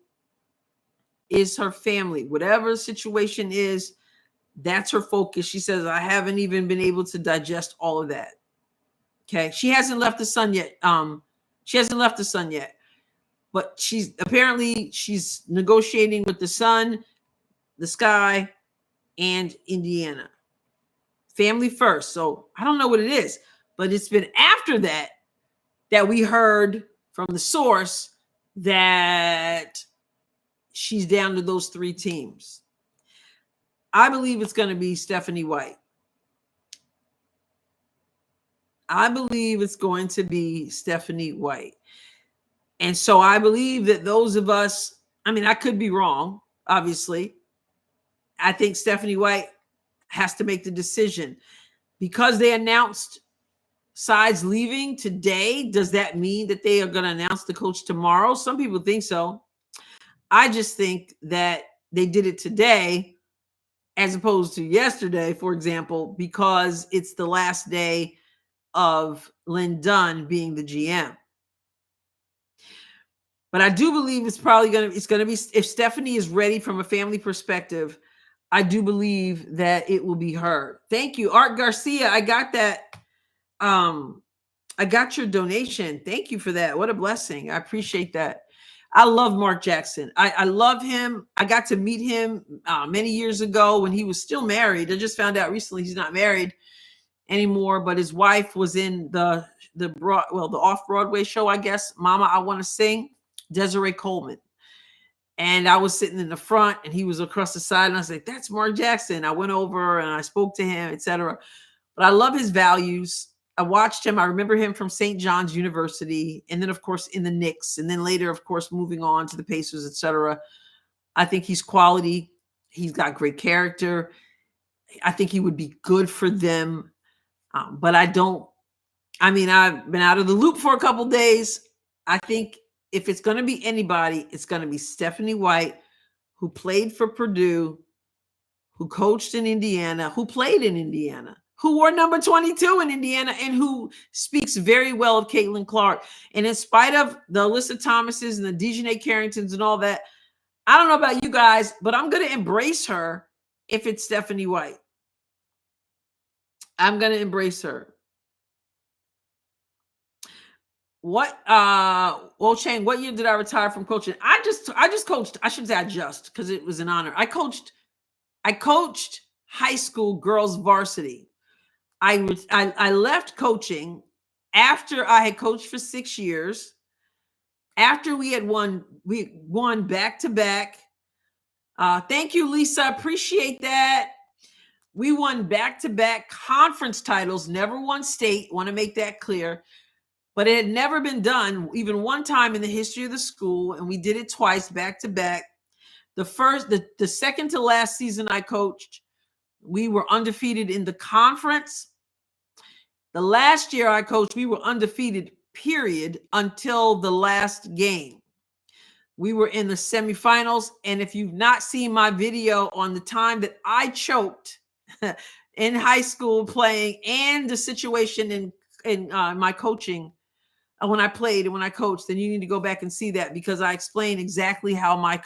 is her family. Whatever the situation is, that's her focus. She says, I haven't even been able to digest all of that. Okay. She hasn't left the sun yet. But she's negotiating with the Sun, the Sky, and Indiana. Family first. So I don't know what it is, but it's been after that we heard from the source that she's down to those 3 teams. I believe it's going to be Stephanie White. And so I believe that those of us, I could be wrong, obviously. I think Stephanie White has to make the decision. Because they announced Sides leaving today, does that mean that they are going to announce the coach tomorrow? Some people think so. I just think that they did it today as opposed to yesterday, for example, because it's the last day of Lynn Dunn being the GM. But I do believe it's going to be, if Stephanie is ready from a family perspective, I do believe that it will be her. Thank you, Art Garcia. I got that. I got your donation. Thank you for that. What a blessing. I appreciate that. I love Mark Jackson. I love him. I got to meet him many years ago when he was still married. I just found out recently he's not married anymore, but his wife was in the off-Broadway show, I guess, Mama, I Want to Sing, Desiree Coleman. And I was sitting in the front and he was across the side and I was like, that's Mark Jackson. I went over and I spoke to him, etc. But I love his values. I watched him. I remember him from St. John's University, and then, of course, in the Knicks, and then later, of course, moving on to the Pacers, etc. I think he's quality. He's got great character. I think he would be good for them. But I've been out of the loop for a couple days. I think if it's going to be anybody, it's going to be Stephanie White, who played for Purdue, who coached in Indiana, who played in Indiana, who wore number 22 in Indiana, and who speaks very well of Caitlin Clark. And in spite of the Alyssa Thomases and the Dejanay Carringtons and all that, I don't know about you guys, but I'm going to embrace her if it's Stephanie White. I'm going to embrace her. Chang, what year did I retire from coaching? I just coached. I shouldn't say I just, because it was an honor. I coached high school girls varsity. I left coaching after I had coached for 6 years, after we won back-to-back. Thank you, Lisa. Appreciate that. We won back-to-back conference titles, never won state. Want to make that clear. But it had never been done even one time in the history of the school, and we did it twice back-to-back. The second to last season I coached, we were undefeated in the conference. The last year I coached, we were undefeated, period, until the last game. We were in the semifinals. And if you've not seen my video on the time that I choked in high school playing and the situation in my coaching, when I played and when I coached, then you need to go back and see that, because I explained exactly how my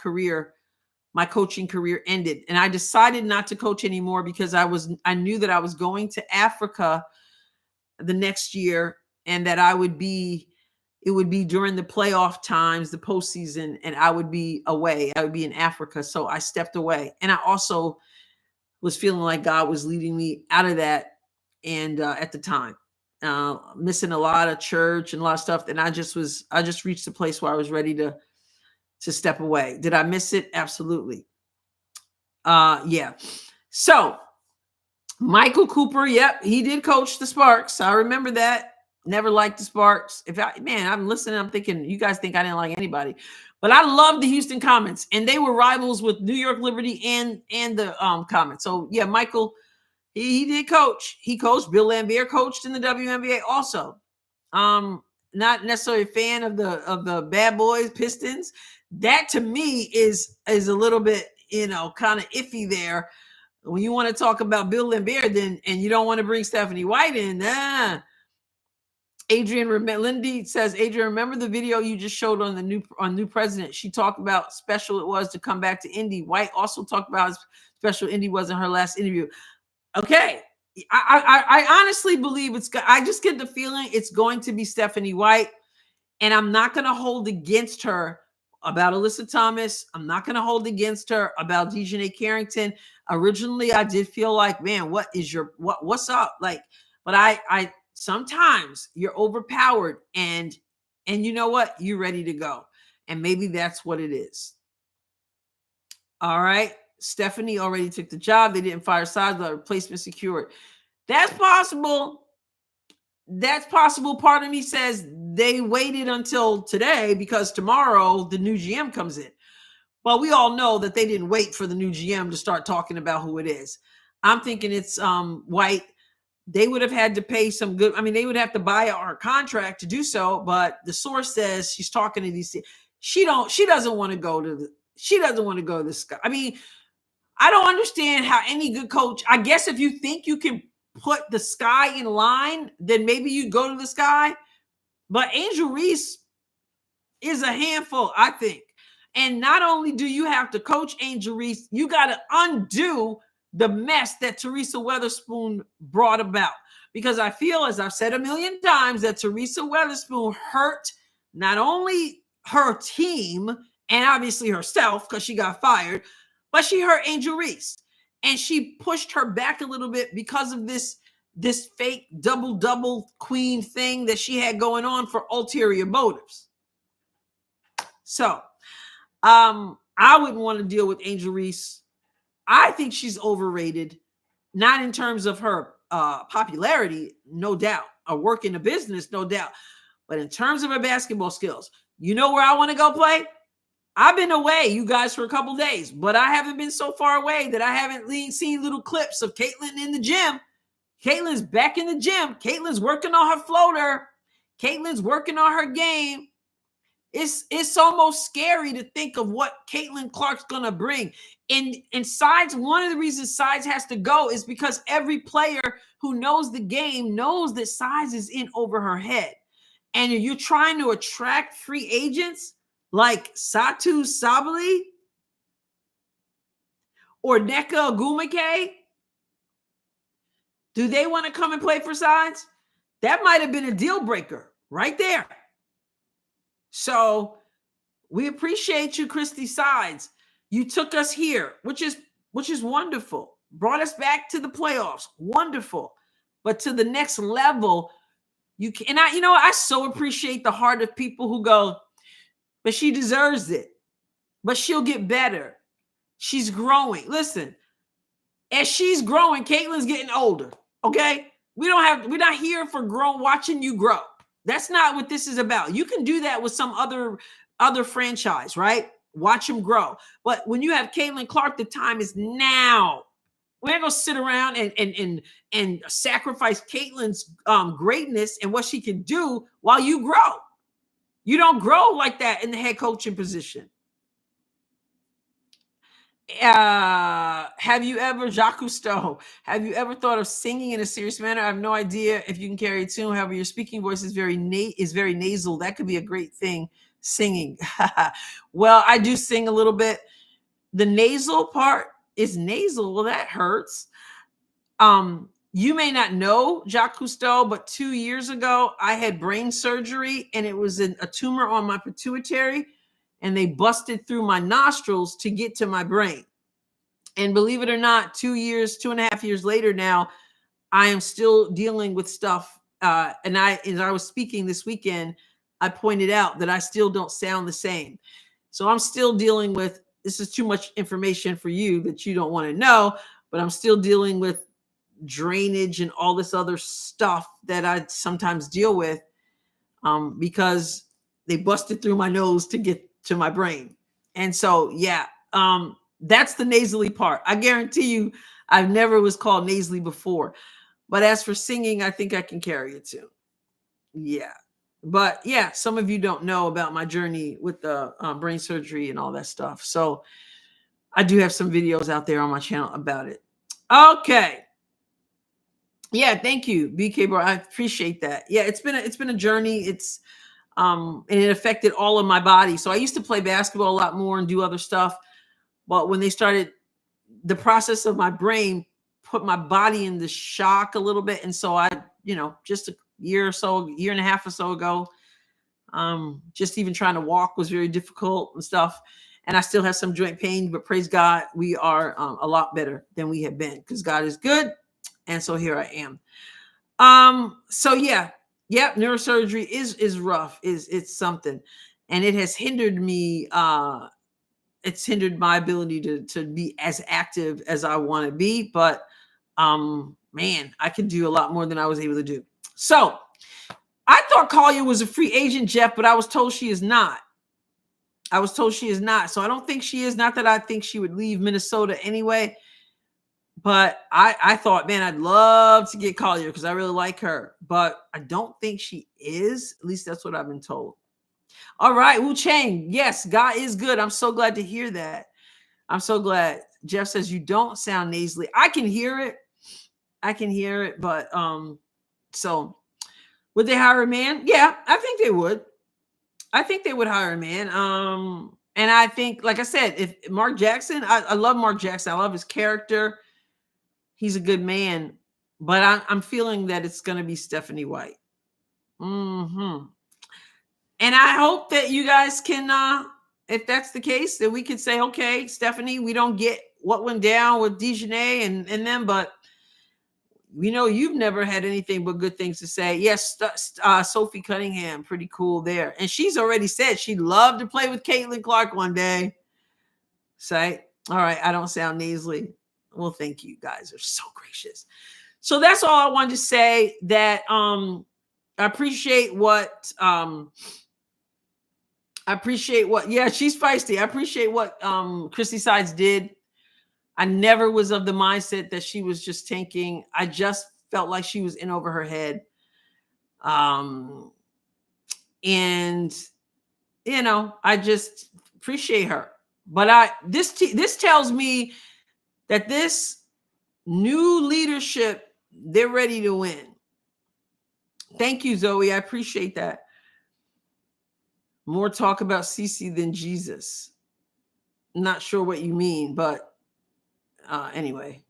coaching career ended. And I decided not to coach anymore because I knew that I was going to Africa the next year, and that it would be during the playoff times, the postseason, and I would be away. I would be in Africa. So I stepped away. And I also was feeling like God was leading me out of that. And at the time, missing a lot of church and a lot of stuff. And I just reached a place where I was ready to step away. Did I miss it? Absolutely. Yeah. So Michael Cooper, yep, he did coach the Sparks. I remember that. Never liked the Sparks. I'm listening, I'm thinking, you guys think I didn't like anybody. But I love the Houston Comets, and they were rivals with New York Liberty and the Comets. So yeah, Michael, he did coach. He coached. Bill Laimbeer coached in the WNBA also. Not necessarily a fan of the Bad Boys Pistons. That to me is a little bit, kind of iffy there. When you want to talk about Bill Laimbeer, then and you don't want to bring Stephanie White in, Lindy says, Adrienne, remember the video you just showed on the new president? She talked about special it was to come back to Indy. White also talked about how special Indy was in her last interview. Okay. I honestly believe I just get the feeling it's going to be Stephanie White, and I'm not going to hold against her about Alyssa Thomas. I'm not going to hold against her about Dejanay Carrington. Originally, I did feel like, man, what's up? Like, but I sometimes you're overpowered, and you know what? You're ready to go. And maybe that's what it is. All right. Stephanie already took the job. They didn't fire Sides, but replacement secured. That's possible. That's possible. Part of me says they waited until today because tomorrow the new GM comes in. Well, we all know that they didn't wait for the new GM to start talking about who it is. I'm thinking it's White. They would have had to pay some good. I mean, they would have to buy our contract to do so. But the source says she's talking to these. She doesn't want to go to this guy. I mean, I don't understand how any good coach. I guess if you think you can put the Sky in line, then maybe you go to the Sky. But Angel Reese is a handful, I think. And not only do you have to coach Angel Reese, you got to undo the mess that Teresa Weatherspoon brought about. Because I feel, as I've said a million times, that Teresa Weatherspoon hurt not only her team and obviously herself because she got fired, but she hurt Angel Reese. And she pushed her back a little bit because of this fake double queen thing that she had going on for ulterior motives. So I wouldn't want to deal with Angel Reese. I think she's overrated, not in terms of her popularity, no doubt, or work in the business, no doubt, but in terms of her basketball skills. You know where I want to go play? I've been away, you guys, for a couple days, but I haven't been so far away that I haven't seen little clips of Caitlin in the gym. Caitlin's back in the gym. Caitlin's working on her floater. Caitlin's working on her game. It's almost scary to think of what Caitlin Clark's going to bring. And Sides, one of the reasons Sides has to go is because every player who knows the game knows that Sides is in over her head. And you're trying to attract free agents like Satu Sabali or Nneka Ogwumike. Do they want to come and play for Sides? That might have been a deal breaker right there. So we appreciate you, Christy Sides. You took us here, which is wonderful. Brought us back to the playoffs. Wonderful. But to the next level, I so appreciate the heart of people who go, but she deserves it. But she'll get better. She's growing. Listen, as she's growing, Caitlin's getting older. Okay? We're not here for watching you grow. That's not what this is about. You can do that with some other franchise, right? Watch them grow. But when you have Caitlin Clark, the time is now. We're not going to sit around and sacrifice Caitlin's greatness and what she can do while you grow. You don't grow like that in the head coaching position. Have you ever, Jacques Cousteau, have you ever thought of singing in a serious manner? I have no idea if you can carry a tune. However, your speaking voice is very nasal. That could be a great thing, singing. Well, I do sing a little bit. The nasal part is nasal. Well, that hurts. You may not know Jacques Cousteau, but 2 years ago, I had brain surgery, and it was a tumor on my pituitary. And they busted through my nostrils to get to my brain. And believe it or not, 2.5 years later now, I am still dealing with stuff. And as I was speaking this weekend, I pointed out that I still don't sound the same. So I'm still dealing with, this is too much information for you that you don't want to know, but I'm still dealing with drainage and all this other stuff that I sometimes deal with, because they busted through my nose to get to my brain. And so, yeah, that's the nasally part. I guarantee you, I've never was called nasally before. But as for singing, I think I can carry it too. Yeah. But yeah, some of you don't know about my journey with the brain surgery and all that stuff. So I do have some videos out there on my channel about it. Okay. Yeah, thank you, BK Bro. I appreciate that. Yeah, it's been a journey. It's and it affected all of my body. So I used to play basketball a lot more and do other stuff. But when they started, the process of my brain put my body in the shock a little bit. And so I, just a year and a half or so ago, just even trying to walk was very difficult and stuff. And I still have some joint pain, but praise God, we are a lot better than we have been because God is good. And so here I am. So yeah, neurosurgery is rough. It's something, and it has hindered me. It's hindered my ability to be as active as I want to be. But man, I can do a lot more than I was able to do. So I thought Collier was a free agent, Jeff, but I was told she is not. So I don't think she is. Not that I think she would leave Minnesota anyway. But I thought, man, I'd love to get Collier because I really like her. But I don't think she is. At least that's what I've been told. All right, Wu Chang. Yes, God is good. I'm so glad to hear that. I'm so glad. Jeff says you don't sound nasally. I can hear it. But so would they hire a man? Yeah, I think they would. I think they would hire a man. And I think, like I said, if Mark Jackson, I love Mark Jackson. I love his character. He's a good man, but I'm feeling that it's going to be Stephanie White. And I hope that you guys can, if that's the case, that we could say, okay, Stephanie, we don't get what went down with Dejanay and them, but we know you've never had anything but good things to say. Yes, Sophie Cunningham, pretty cool there. And she's already said she'd love to play with Caitlin Clark one day. Say, all right, I don't sound nasally. Well, thank you. Guys are so gracious. So that's all I wanted to say, that I appreciate what yeah, she's feisty. I appreciate what Christy Sides did. I never was of the mindset that she was just tanking. I just felt like she was in over her head. And I just appreciate her. But this tells me that this new leadership, they're ready to win. Thank you, Zoe. I appreciate that. More talk about Cece than Jesus. Not sure what you mean, but anyway,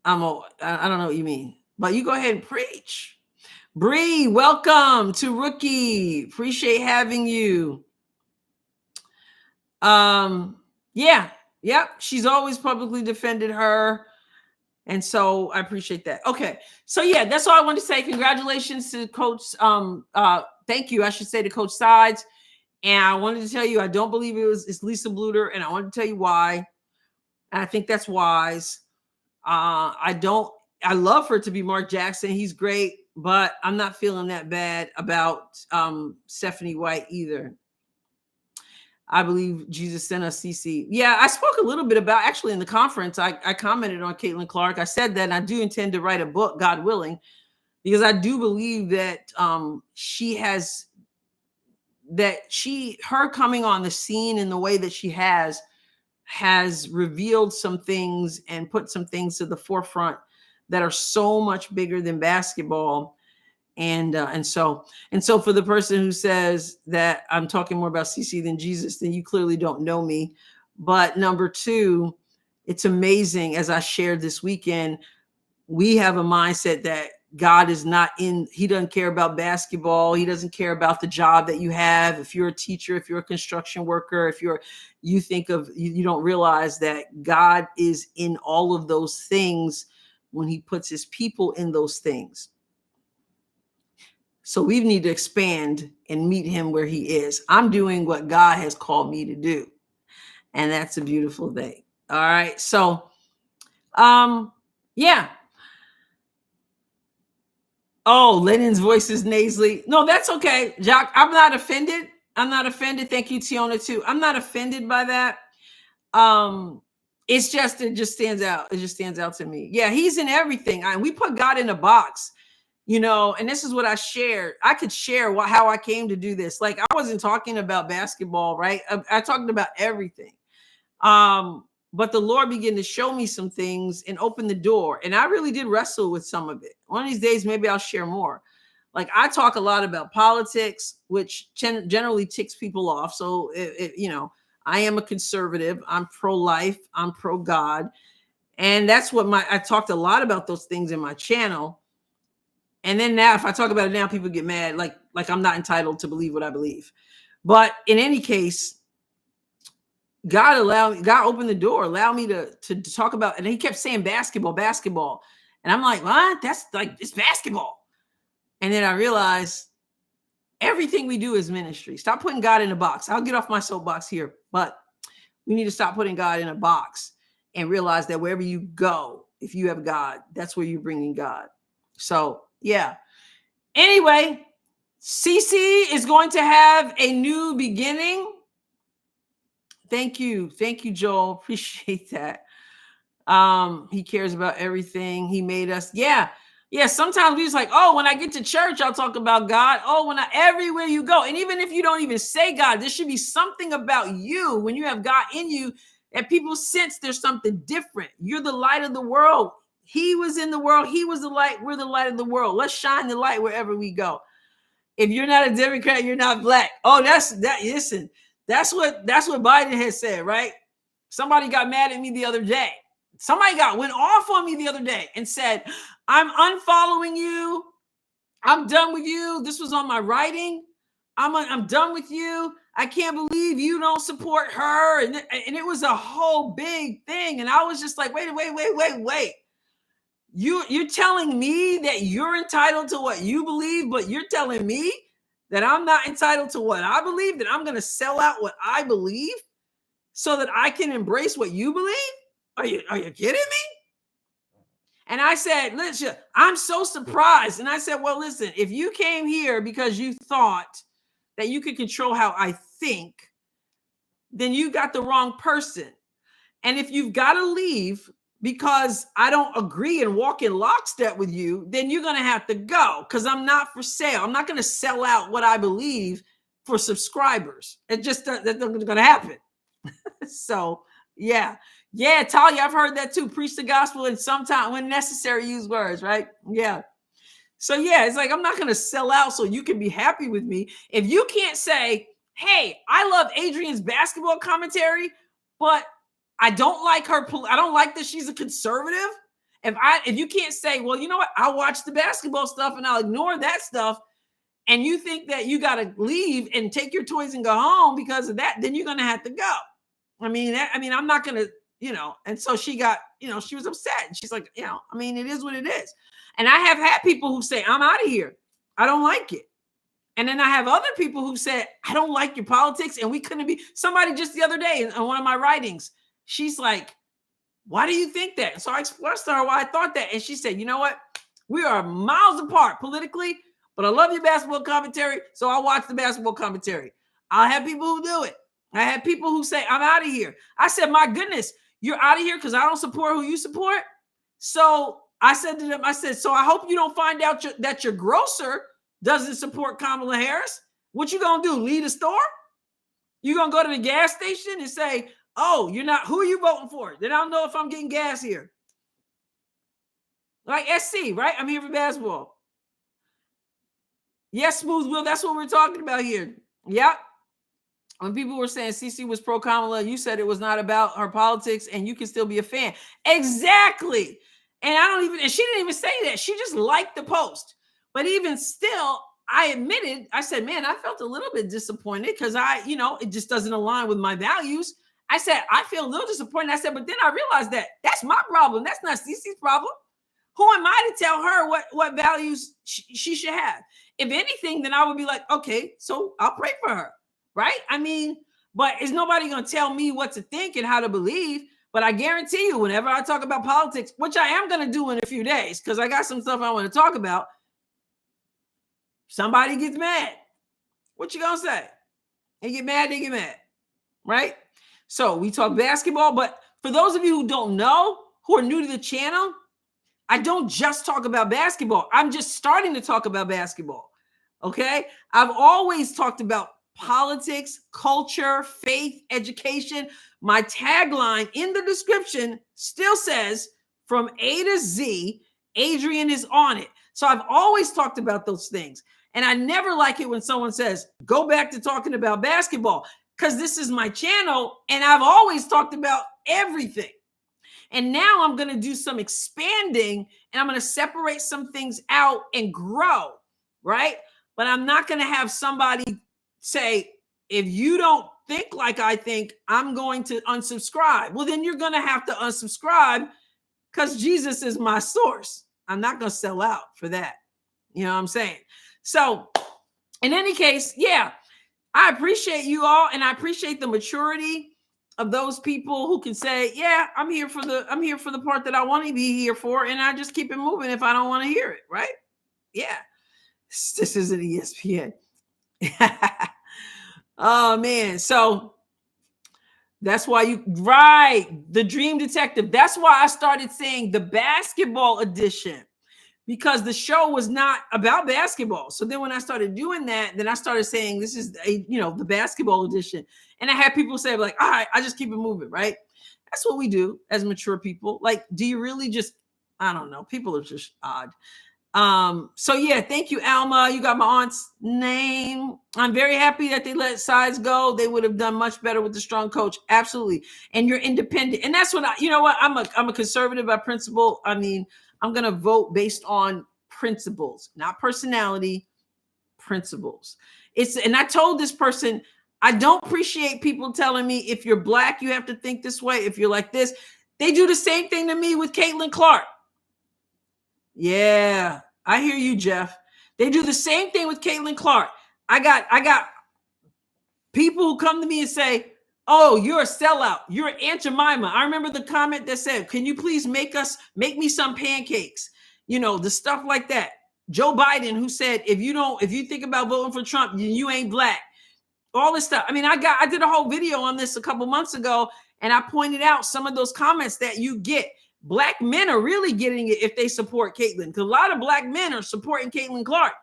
I don't know what you mean, but you go ahead and preach. Bree, welcome to Rookie. Appreciate having you. Yeah, she's always publicly defended her. And so I appreciate that. Okay. So yeah, that's all I want to say. Congratulations to Coach. Thank you. I should say to Coach Sides. And I wanted to tell you, I don't believe it's Lisa Bluter. And I want to tell you why. And I think that's wise. I love for it to be Mark Jackson. He's great, but I'm not feeling that bad about Stephanie White either. I believe Jesus sent us CC. Yeah, I spoke a little bit about, actually in the conference, I commented on Caitlin Clark. I said that I do intend to write a book, God willing, because I do believe that her coming on the scene in the way that she has revealed some things and put some things to the forefront that are so much bigger than basketball. And so for the person who says that I'm talking more about CC than Jesus, then you clearly don't know me. But number two, it's amazing, as I shared this weekend, we have a mindset that God is not he doesn't care about basketball. He doesn't care about the job that you have. If you're a teacher, if you're a construction worker, you don't realize that God is in all of those things when he puts his people in those things. So we need to expand and meet him where he is. I'm doing what God has called me to do. And that's a beautiful thing. All right. So, yeah. Oh, Lennon's voice is nasally. No, that's okay, Jock. I'm not offended. I'm not offended. Thank you, Tiona, too. I'm not offended by that. It's just, it just stands out. It just stands out to me. Yeah, he's in everything. We put God in a box, you know, and this is what I shared. I could share how I came to do this. Like, I wasn't talking about basketball, right? I talked about everything. But the Lord began to show me some things and open the door. And I really did wrestle with some of it. One of these days, maybe I'll share more. Like, I talk a lot about politics, which generally ticks people off. So, you know, I am a conservative. I'm pro-life. I'm pro-God. And that's what I talked a lot about those things in my channel. And then now, if I talk about it now, people get mad. Like I'm not entitled to believe what I believe. But in any case, God opened the door, allowed me to talk about, and he kept saying basketball. And I'm like, what? That's like, it's basketball. And then I realized everything we do is ministry. Stop putting God in a box. I'll get off my soapbox here, but we need to stop putting God in a box and realize that wherever you go, if you have God, that's where you're bringing God. So yeah. Anyway, CC is going to have a new beginning. Thank you, Joel. Appreciate that. He cares about everything. He made us. Yeah. Sometimes we just like, oh, when I get to church, I'll talk about God. Oh, everywhere you go, and even if you don't even say God, there should be something about you when you have God in you that people sense there's something different. You're the light of the world. He was in the world. He was the light. We're the light of the world. Let's shine the light wherever we go. If you're not a Democrat, you're not black. Oh, listen. That's what Biden has said, right? Somebody got mad at me the other day. Somebody went off on me the other day and said, I'm unfollowing you. I'm done with you. This was on my writing. I'm done with you. I can't believe you don't support her. And it was a whole big thing. And I was just like, wait. You're telling me that you're entitled to what you believe, but you're telling me that I'm not entitled to what I believe, that I'm going to sell out what I believe so that I can embrace what you believe? Are you kidding me? And I said, listen, I'm so surprised. And I said, well, listen, if you came here because you thought that you could control how I think, then you got the wrong person. And if you've got to leave because I don't agree and walk in lockstep with you, then you're going to have to go, because I'm not for sale. I'm not going to sell out what I believe for subscribers. It just that's not going to happen. So, yeah, Talia, I've heard that too. Preach the gospel and sometimes when necessary, use words, right? Yeah. So, yeah, it's like, I'm not going to sell out so you can be happy with me. If you can't say, hey, I love Adrienne's basketball commentary, but I don't like her. I don't like that she's a conservative. If you can't say, well, you know what? I'll watch the basketball stuff and I'll ignore that stuff, and you think that you got to leave and take your toys and go home because of that, then you're going to have to go. I mean, I'm not going to, you know. And so she got, you know, she was upset. And she's like, you know, I mean, it is what it is. And I have had people who say, I'm out of here. I don't like it. And then I have other people who said, I don't like your politics. And we couldn't be. Somebody just the other day in one of my writings, she's like, why do you think that? And so I expressed to her why I thought that. And she said, you know what? We are miles apart politically, but I love your basketball commentary. So I'll watch the basketball commentary. I'll have people who do it. I had people who say, I'm out of here. I said, my goodness, you're out of here because I don't support who you support. So I said to them, so I hope you don't find out that your grocer doesn't support Kamala Harris. What you going to do? Leave the store? You going to go to the gas station and say, oh, you're not, who are you voting for? Then I don't know if I'm getting gas here. Like SC, right? I'm here for basketball. Yes, Smooth Will. That's what we're talking about here. Yep. When people were saying CC was pro Kamala, you said it was not about her politics and you can still be a fan. Exactly. And she didn't even say that. She just liked the post. But even still, I admitted, I said, man, I felt a little bit disappointed because it just doesn't align with my values. I said, I feel a little disappointed. I said, but then I realized that that's my problem. That's not CC's problem. Who am I to tell her what values she should have? If anything, then I would be like, okay, so I'll pray for her. Right? I mean, but is nobody going to tell me what to think and how to believe? But I guarantee you, whenever I talk about politics, which I am going to do in a few days, because I got some stuff I want to talk about, Somebody gets mad. What you gonna say? They get mad, right? So we talk basketball, but for those of you who don't know, who are new to the channel, I don't just talk about basketball. I'm just starting to talk about basketball. Okay. I've always talked about politics, culture, faith, education. My tagline in the description still says from A to Z, Adrienne is on it. So I've always talked about those things. And I never like it when someone says, go back to talking about basketball, because this is my channel and I've always talked about everything. And now I'm going to do some expanding and I'm going to separate some things out and grow, right? But I'm not going to have somebody say, if you don't think like I think, I'm going to unsubscribe. Well, then you're going to have to unsubscribe because Jesus is my source. I'm not going to sell out for that. You know what I'm saying? So in any case, yeah, I appreciate you all. And I appreciate the maturity of those people who can say, yeah, I'm here for the part that I want to be here for. And I just keep it moving if I don't want to hear it. Right. Yeah. This isn't ESPN. Oh man. So that's why the Dream Detective. That's why I started saying the basketball edition, because the show was not about basketball. So then when I started doing that, then I started saying this is the basketball edition. And I had people say like, all right, I just keep it moving, right? That's what we do as mature people. Like, do you really just, I don't know. People are just odd. So yeah, thank you, Alma. You got my aunt's name. I'm very happy that they let Sides go. They would have done much better with the strong coach. Absolutely. And you're independent. And that's what I'm a conservative by principle. I mean, I'm going to vote based on principles, not personality, principles. And I told this person, I don't appreciate people telling me if you're Black, you have to think this way. If you're like this, they do the same thing to me with Caitlin Clark. Yeah, I hear you, Jeff. They do the same thing with Caitlin Clark. I got people who come to me and say, oh, you're a sellout. You're Aunt Jemima. I remember the comment that said, can you please make me some pancakes? The stuff like that. Joe Biden, who said, if you think about voting for Trump, you ain't Black. All this stuff. I mean, I did a whole video on this a couple months ago, and I pointed out some of those comments that you get. Black men are really getting it if they support Caitlin, because a lot of Black men are supporting Caitlin Clark.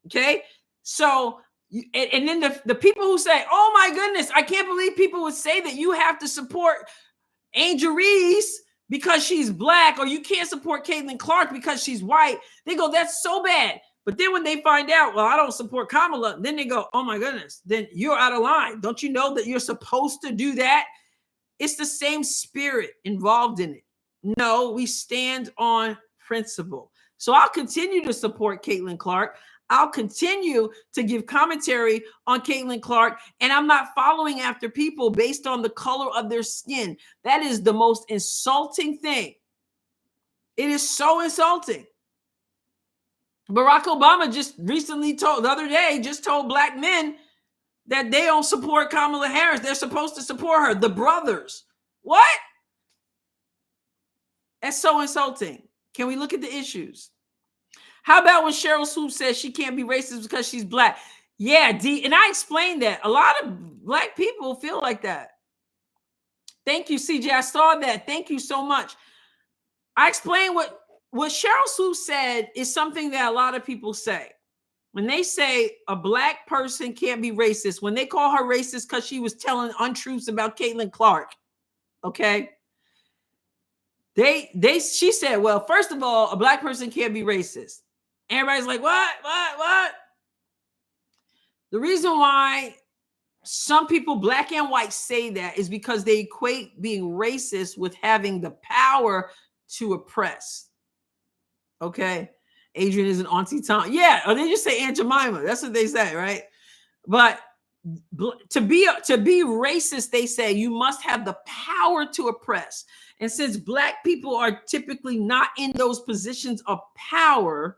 Okay. So, and then the people who say, oh my goodness, I can't believe people would say that you have to support Angel Reese because she's Black, or you can't support Caitlin Clark because she's white. They go, that's so bad. But then when they find out, well, I don't support Kamala, then they go, oh my goodness, then you're out of line. Don't you know that you're supposed to do that? It's the same spirit involved in it. No, we stand on principle. So I'll continue to support Caitlin Clark. I'll continue to give commentary on Caitlin Clark, and I'm not following after people based on the color of their skin. That is the most insulting thing. It is so insulting. Barack Obama just recently told Black men that they don't support Kamala Harris. They're supposed to support her. The brothers. What? That's so insulting. Can we look at the issues? How about when Cheryl Swoop says she can't be racist because she's Black? Yeah, and I explained that. A lot of Black people feel like that. Thank you, CJ. I saw that. Thank you so much. I explained what Cheryl Swoop said is something that a lot of people say. When they say a Black person can't be racist, when they call her racist because she was telling untruths about Caitlin Clark, okay? She said, well, first of all, a Black person can't be racist. Everybody's like, what? The reason why some people, Black and white, say that is because they equate being racist with having the power to oppress. Okay. Adrienne is an Auntie Tom. Yeah. Or they just say Aunt Jemima. That's what they say, right? But to be racist, they say you must have the power to oppress. And since Black people are typically not in those positions of power,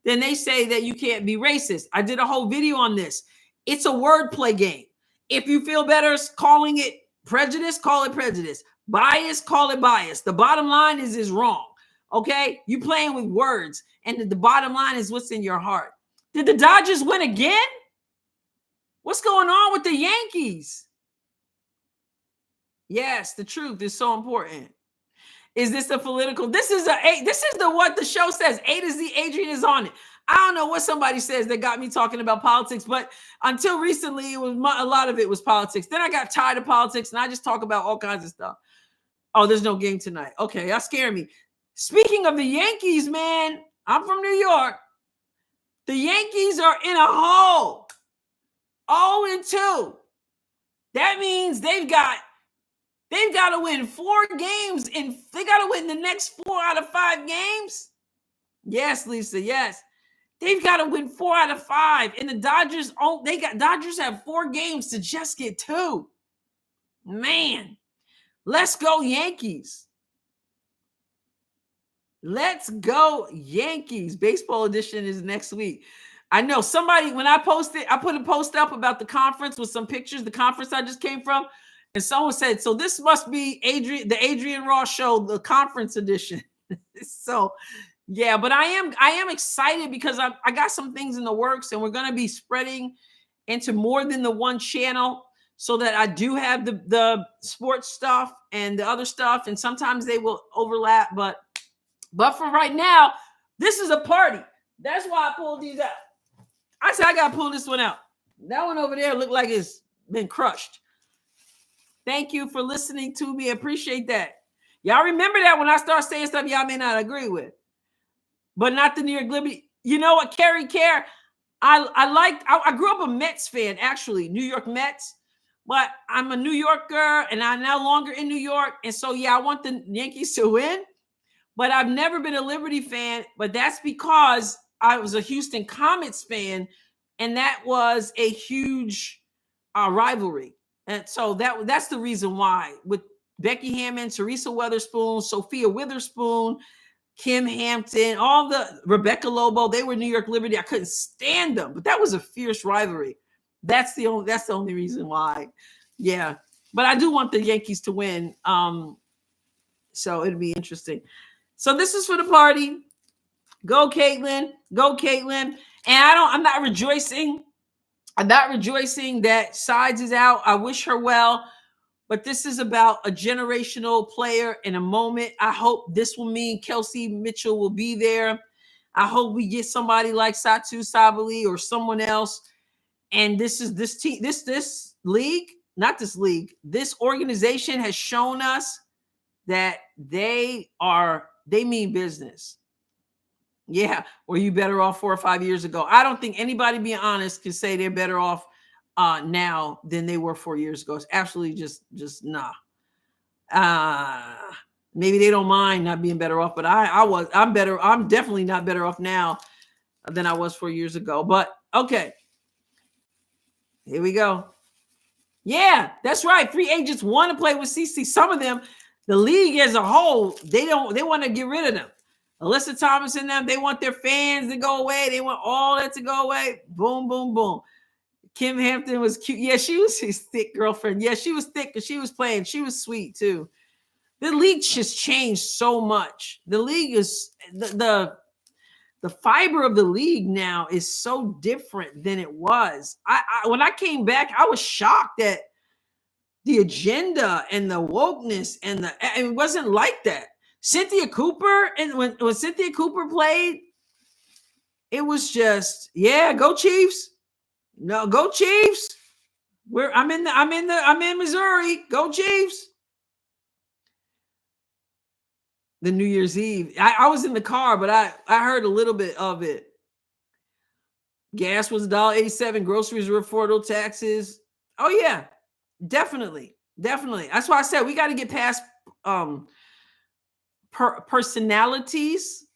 then they say that you can't be racist. I did a whole video on this. It's a wordplay game. If you feel better calling it prejudice, call it prejudice. Bias, call it bias. The bottom line is wrong. Okay? You playing with words, and the bottom line is what's in your heart. Did the Dodgers win again? What's going on with the Yankees? Yes, the truth is so important. Is this a political? This is the what the show says. A to Z, Adrienne is on it. I don't know what somebody says that got me talking about politics, but until recently, it was a lot of it was politics. Then I got tired of politics, and I just talk about all kinds of stuff. Oh, there's no game tonight. Okay, that scared me. Speaking of the Yankees, man, I'm from New York. The Yankees are in a hole. 0-2. That means they've got to win 4 games, and they got to win the next 4 out of 5 games. Yes, Lisa. Yes, they've got to win 4 out of 5, and the Dodgers. Dodgers have 4 games to just get 2. Man, let's go Yankees. Let's go Yankees. Baseball edition is next week. I know somebody, when I posted, I put a post up about the conference with some pictures, the conference I just came from. And someone said, so this must be the Adrienne Ross show, the conference edition. So, yeah, but I am excited because I got some things in the works, and we're going to be spreading into more than the one channel so that I do have the sports stuff and the other stuff. And sometimes they will overlap, but for right now, this is a party. That's why I pulled these out. I said I got to pull this one out. That one over there looked like it's been crushed. Thank you for listening to me. I appreciate that. Y'all remember that when I start saying stuff y'all may not agree with. But not the New York Liberty. You know what, Carrie Care? I grew up a Mets fan, actually, New York Mets. But I'm a New Yorker, and I'm no longer in New York. And so, yeah, I want the Yankees to win. But I've never been a Liberty fan. But that's because I was a Houston Comets fan, and that was a huge rivalry. And so that's the reason why. With Becky Hammond, Teresa Weatherspoon, Sophia Witherspoon, Kim Hampton, all the Rebecca Lobo, they were New York Liberty. I couldn't stand them, but that was a fierce rivalry. That's the only reason why. Yeah. But I do want the Yankees to win. So it'll be interesting. So this is for the party. Go Caitlin. Go Caitlin. And I'm not rejoicing. I'm not rejoicing that Sides is out. I wish her well. But this is about a generational player in a moment. I hope this will mean Kelsey Mitchell will be there. I hope we get somebody like Satu Sabali or someone else. And this organization has shown us that they mean business. Yeah, were you better off 4 or 5 years ago? I don't think anybody, being honest, can say they're better off now than they were 4 years ago. It's absolutely just nah. Maybe they don't mind not being better off, but I'm better. I'm definitely not better off now than I was 4 years ago. But okay, here we go. Yeah, that's right. Free agents want to play with CC. Some of them, the league as a whole, they want to get rid of them. Alyssa Thomas and them, they want their fans to go away. They want all that to go away. Boom, boom, boom. Kim Hampton was cute. Yeah, she was his thick girlfriend. Yeah, she was thick because she was playing. She was sweet too. The league just changed so much. The league is the fiber of the league now is so different than it was. When I came back, I was shocked at the agenda and the wokeness and it wasn't like that. Cynthia Cooper, and when Cynthia Cooper played, it was just, yeah, go Chiefs. No, go Chiefs. I'm in Missouri. Go Chiefs. The New Year's Eve. I was in the car, but I heard a little bit of it. Gas was $1.87. Groceries were affordable. Taxes. Oh yeah, definitely. That's why I said we got to get past personalities,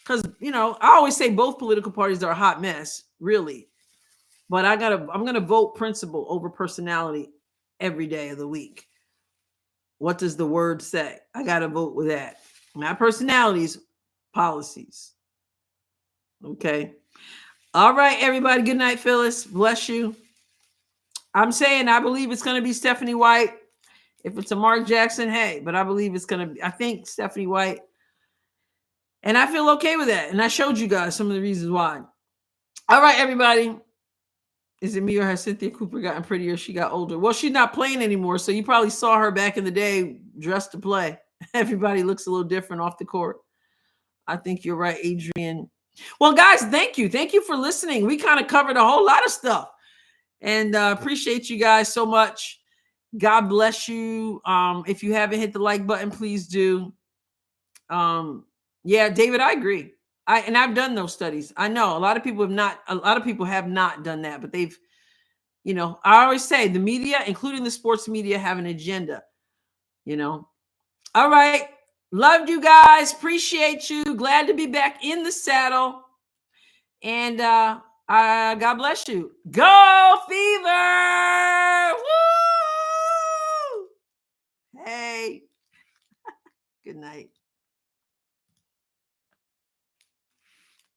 because I always say both political parties are a hot mess, really. But I'm gonna vote principle over personality every day of the week. What does the word say? I gotta vote with that. Not personalities, policies. Okay. All right, everybody. Good night, Phyllis. Bless you. I'm saying I believe it's gonna be Stephanie White. If it's a Mark Jackson, hey, but I believe it's gonna be, I think Stephanie White. And I feel okay with that. And I showed you guys some of the reasons why. All right, everybody. Is it me or has Cynthia Cooper gotten prettier? She got older. Well, she's not playing anymore, so you probably saw her back in the day dressed to play. Everybody looks a little different off the court. I think you're right, Adrienne. Well, guys, thank you. Thank you for listening. We kind of covered a whole lot of stuff. And appreciate you guys so much. God bless you. If you haven't hit the like button, please do. Yeah, David, I agree. I've done those studies. I know a lot of people have not done that, but they've, I always say the media, including the sports media, have an agenda. All right. Loved you guys. Appreciate you. Glad to be back in the saddle. And God bless you. Go Feed.